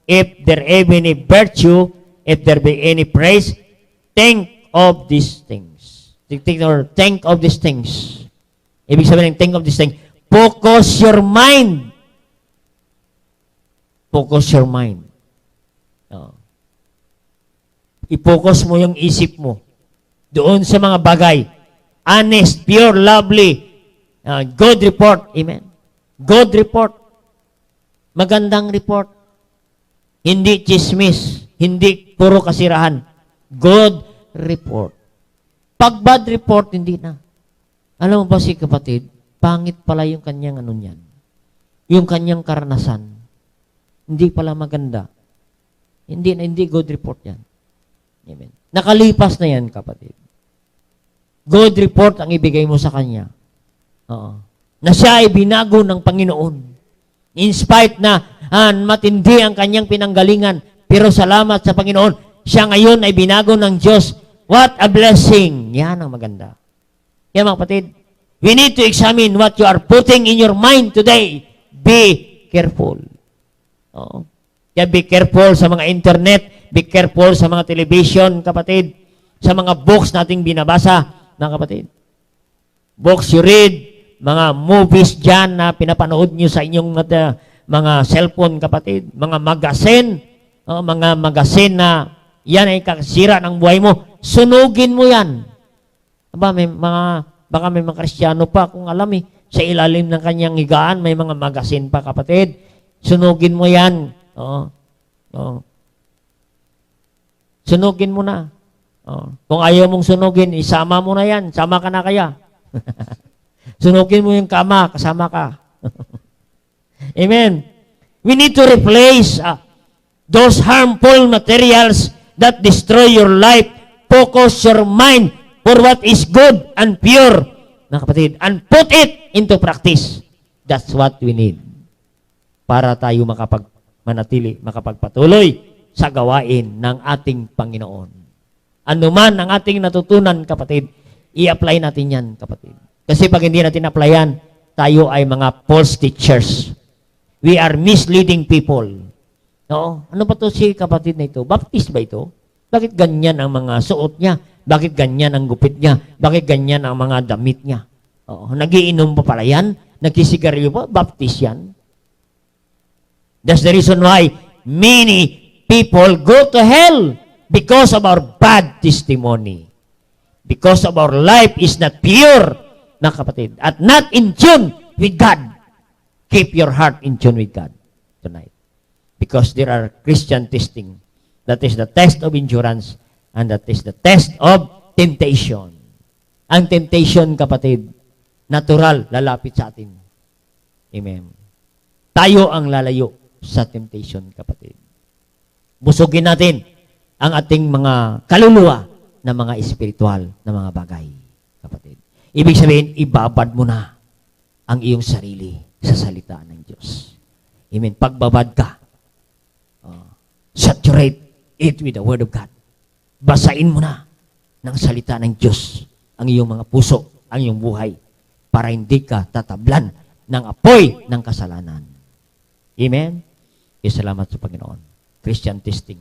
S1: if there be any virtue, if there be any praise, think of these things. Think of these things. Ibig sabihin ng think of these things, focus your mind. Focus your mind. I-focus mo yung isip mo doon sa mga bagay. Honest, pure, lovely, good report. Amen. Good report. Magandang report. Hindi chismis. Hindi puro kasirahan. Good report. Pag bad report, hindi na. Alam mo ba si kapatid, pangit pala yung kanyang ano niyan. Yung kanyang karanasan. Hindi pala maganda. Hindi good report yan. Amen. Nakalipas na yan, kapatid. Good report ang ibigay mo sa kanya. Na siya ay binago ng Panginoon. In spite na matindi ang kanyang pinanggalingan, pero salamat sa Panginoon, siya ngayon ay binago ng Diyos. What a blessing! Yan ang maganda. Yan mga kapatid. We need to examine what you are putting in your mind today. Be careful. Kaya be careful sa mga internet, be careful sa mga television, kapatid, sa mga books nating binabasa, mga kapatid. Books you read, mga movies dyan na pinapanood nyo sa inyong mga cellphone, kapatid, mga magazine na yan ay kakasira ng buhay mo, sunugin mo yan. Baka may mga Kristiyano pa, kung alam sa ilalim ng kanyang higaan, may mga magazine pa, kapatid. Sunugin mo yan. Sunugin mo na. Kung ayaw mong sunugin, isama mo na yan. Sama ka na kaya. Sunugin mo yung kama, kasama ka. Amen. We need to replace those harmful materials that destroy your life. Focus your mind for what is good and pure, mga kapatid, and put it into practice. That's what we need para tayo makapagpatuloy sa gawain ng ating Panginoon. Ano man ang ating natutunan, kapatid, i-apply natin yan, kapatid. Kasi pag hindi natin applyan, tayo ay mga false teachers. We are misleading people. No? Ano ba to si kapatid na ito? Baptist ba ito? Bakit ganyan ang mga suot niya? Bakit ganyan ang gupit niya? Bakit ganyan ang mga damit niya? Nagiinom pa pala yan? Nagkisigarilyo pa? Baptist yan. That's the reason why many people go to hell because of our bad testimony. Because of our life is not pure, na kapatid, at not in tune with God. Keep your heart in tune with God tonight. Because there are Christian testing. That is the test of endurance and that is the test of temptation. Ang temptation, kapatid, natural, lalapit sa atin. Amen. Tayo ang lalayo sa temptation, kapatid. Busugin natin ang ating mga kaluluwa na mga espiritual na mga bagay, kapatid. Ibig sabihin, ibabad mo na ang iyong sarili sa salita ng Diyos. Amen. Pagbabad ka, saturate it with the Word of God. Basain mo na ng salita ng Diyos ang iyong mga puso, ang iyong buhay, para hindi ka tatablan ng apoy ng kasalanan. Amen. Salamat sa Panginoon. Christian testing.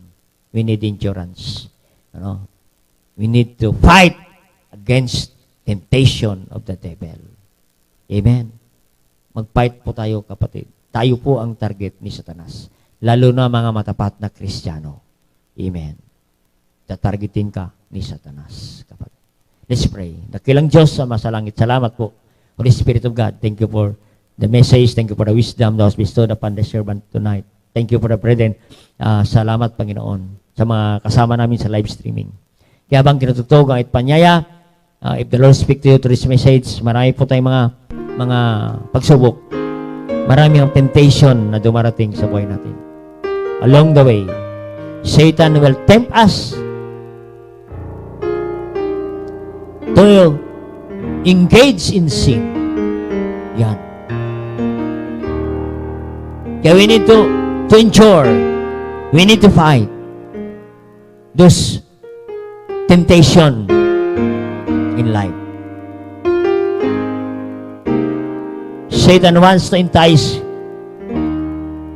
S1: We need endurance. We need to fight against temptation of the devil. Amen. Mag-fight po tayo, kapatid. Tayo po ang target ni Satanas. Lalo na mga matapat na Kristiyano. Amen. Tatargetin ka ni Satanas, kapatid. Let's pray. Dakilang Diyos sa masalangit. Salamat po. Holy Spirit of God, thank you for the message. Thank you for the wisdom that was bestowed upon the servant tonight. Thank you for the brethren. Salamat, Panginoon, sa mga kasama namin sa live streaming. Kaya bang tinutugtog ang itpanyaya, if the Lord speak to you through this message, marami po tayong mga pagsubok. Marami ang temptation na dumarating sa buhay natin. Along the way, Satan will tempt us to engage in sin. Yan. Kaya we need to endure. We need to fight those temptation in life. Satan wants to entice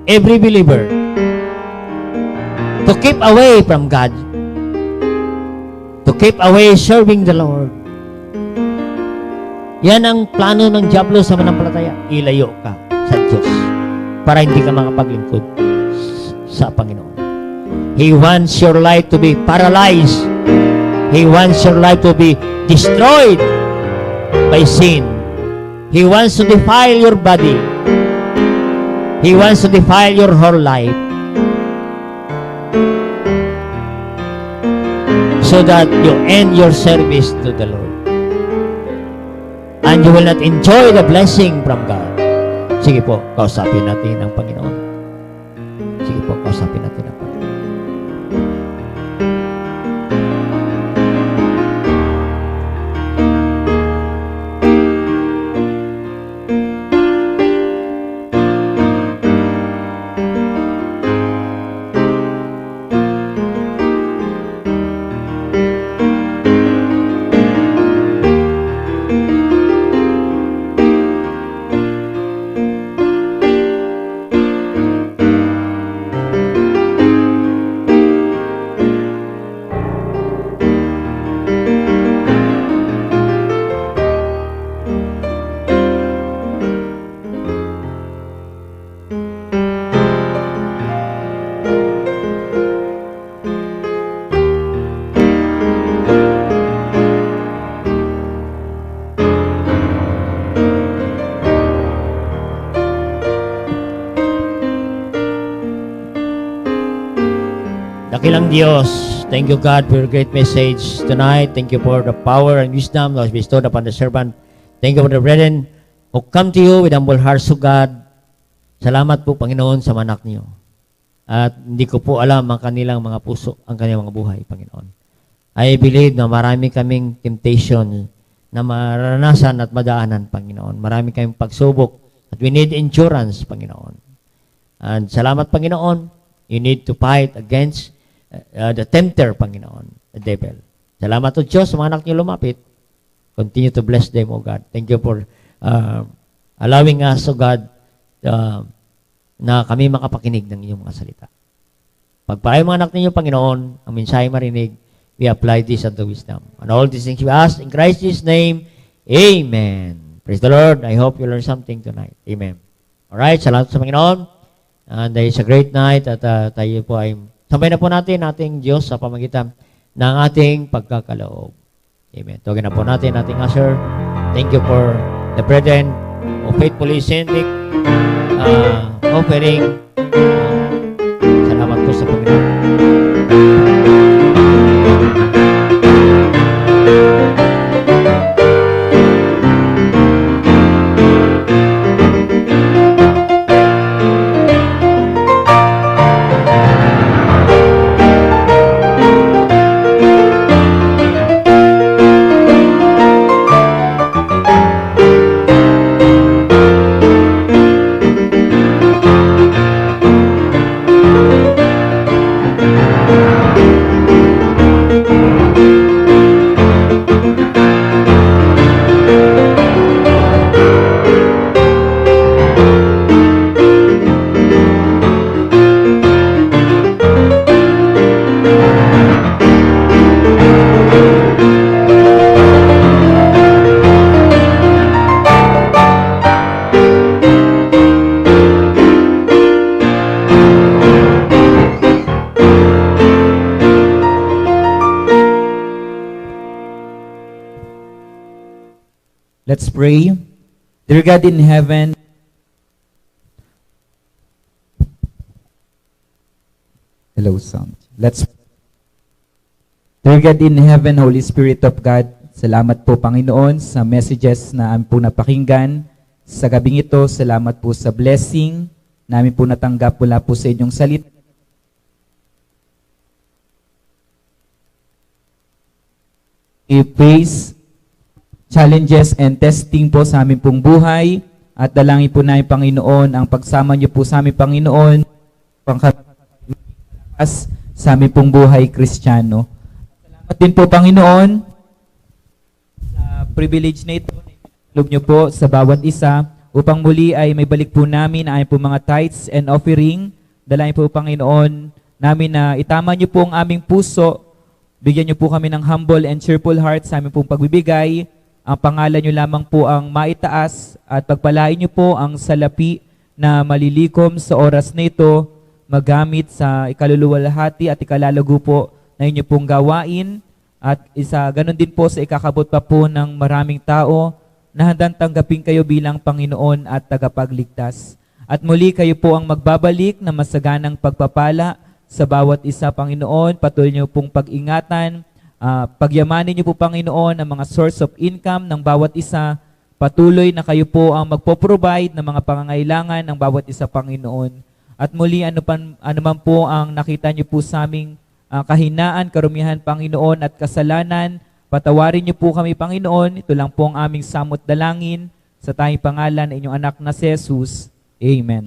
S1: every believer to keep away from God, to keep away serving the Lord. Yan ang plano ng Diablo sa manampalataya. Ilayo ka sa Diyos para hindi ka makapaglingkod sa Panginoon. He wants your life to be paralyzed. He wants your life to be destroyed by sin. He wants to defile your body. He wants to defile your whole life so that you end your service to the Lord. And you will not enjoy the blessing from God. Sige po, kausapin natin ang Panginoon. Sige po, kausapin natin ang Panginoon. Dakilang Diyos, thank you God for your great message tonight. Thank you for the power and wisdom that was bestowed upon the servant. Thank you for the brethren who come to you with humble hearts to God. Salamat po Panginoon sa manak niyo. At hindi ko po alam ang kanilang mga puso, ang kanilang mga buhay, Panginoon. I believe na marami kaming temptation na maranasan at madaanan, Panginoon. Marami kaming pagsubok at we need endurance, Panginoon. And salamat, Panginoon. You need to fight against the tempter, Panginoon, the devil. Salamat o Diyos sa mga anak niyo lumapit. Continue to bless them, O God. Thank you for allowing us, O God, na kami makapakinig ng iyong mga salita. Pagpalay mga anak ninyo, Panginoon, ang mensahe marinig, we apply this unto wisdom. And all these things we ask in Christ's name, Amen. Praise the Lord. I hope you learn something tonight. Amen. Alright, salamat sa Panginoon. And it's a great night at tayo po ay sabay na po natin ating Diyos sa pamagitan ng ating pagkakaloob. Amen. Tawagin na po natin ating usher. Thank you for the brethren who faithfully sending offering. Salamat po sa Panginoon.
S2: Let's pray. Dear God in heaven, hello sound. Dear God in heaven, Holy Spirit of God, salamat po Panginoon sa messages na amin po napakinggan. Sa gabing ito, salamat po sa blessing namin po natanggap mula po sa inyong salita. I-face challenges and testing po sa aming pong buhay. At dalangin po namin, Panginoon, ang pagsama niyo po sa amin, Panginoon, pangkas sa aming pong buhay Kristiyano. Salamat din po, Panginoon, sa privilege na ito, loob niyo po sa bawat isa, upang muli ay may balik po namin ang po mga tithes and offering. Dalangin po, Panginoon, namin na itama niyo po ang aming puso, bigyan niyo po kami ng humble and cheerful heart sa aming pong pagbibigay. Ang pangalan niyo lamang po ang maitaas at pagpalain niyo po ang salapi na malilikom sa oras na ito, magamit sa ikaluluwalhati at ikalalago po na inyo pong gawain, at ganun din po sa ikakabot pa po ng maraming tao na handang tanggapin kayo bilang Panginoon at tagapagligtas. At muli kayo po ang magbabalik na masaganang pagpapala sa bawat isa, Panginoon. Patuloy niyo pong pag-ingatan, pagyamanin niyo po, Panginoon, ang mga source of income ng bawat isa. Patuloy na kayo po ang magpo-provide ng mga pangangailangan ng bawat isa, Panginoon. At muli, ano man po ang nakita niyo po sa aming kahinaan, karumihan, Panginoon, at kasalanan, patawarin niyo po kami, Panginoon. Ito lang po ang aming samot dalangin sa tanging pangalan ng inyong anak na si Jesus. Amen.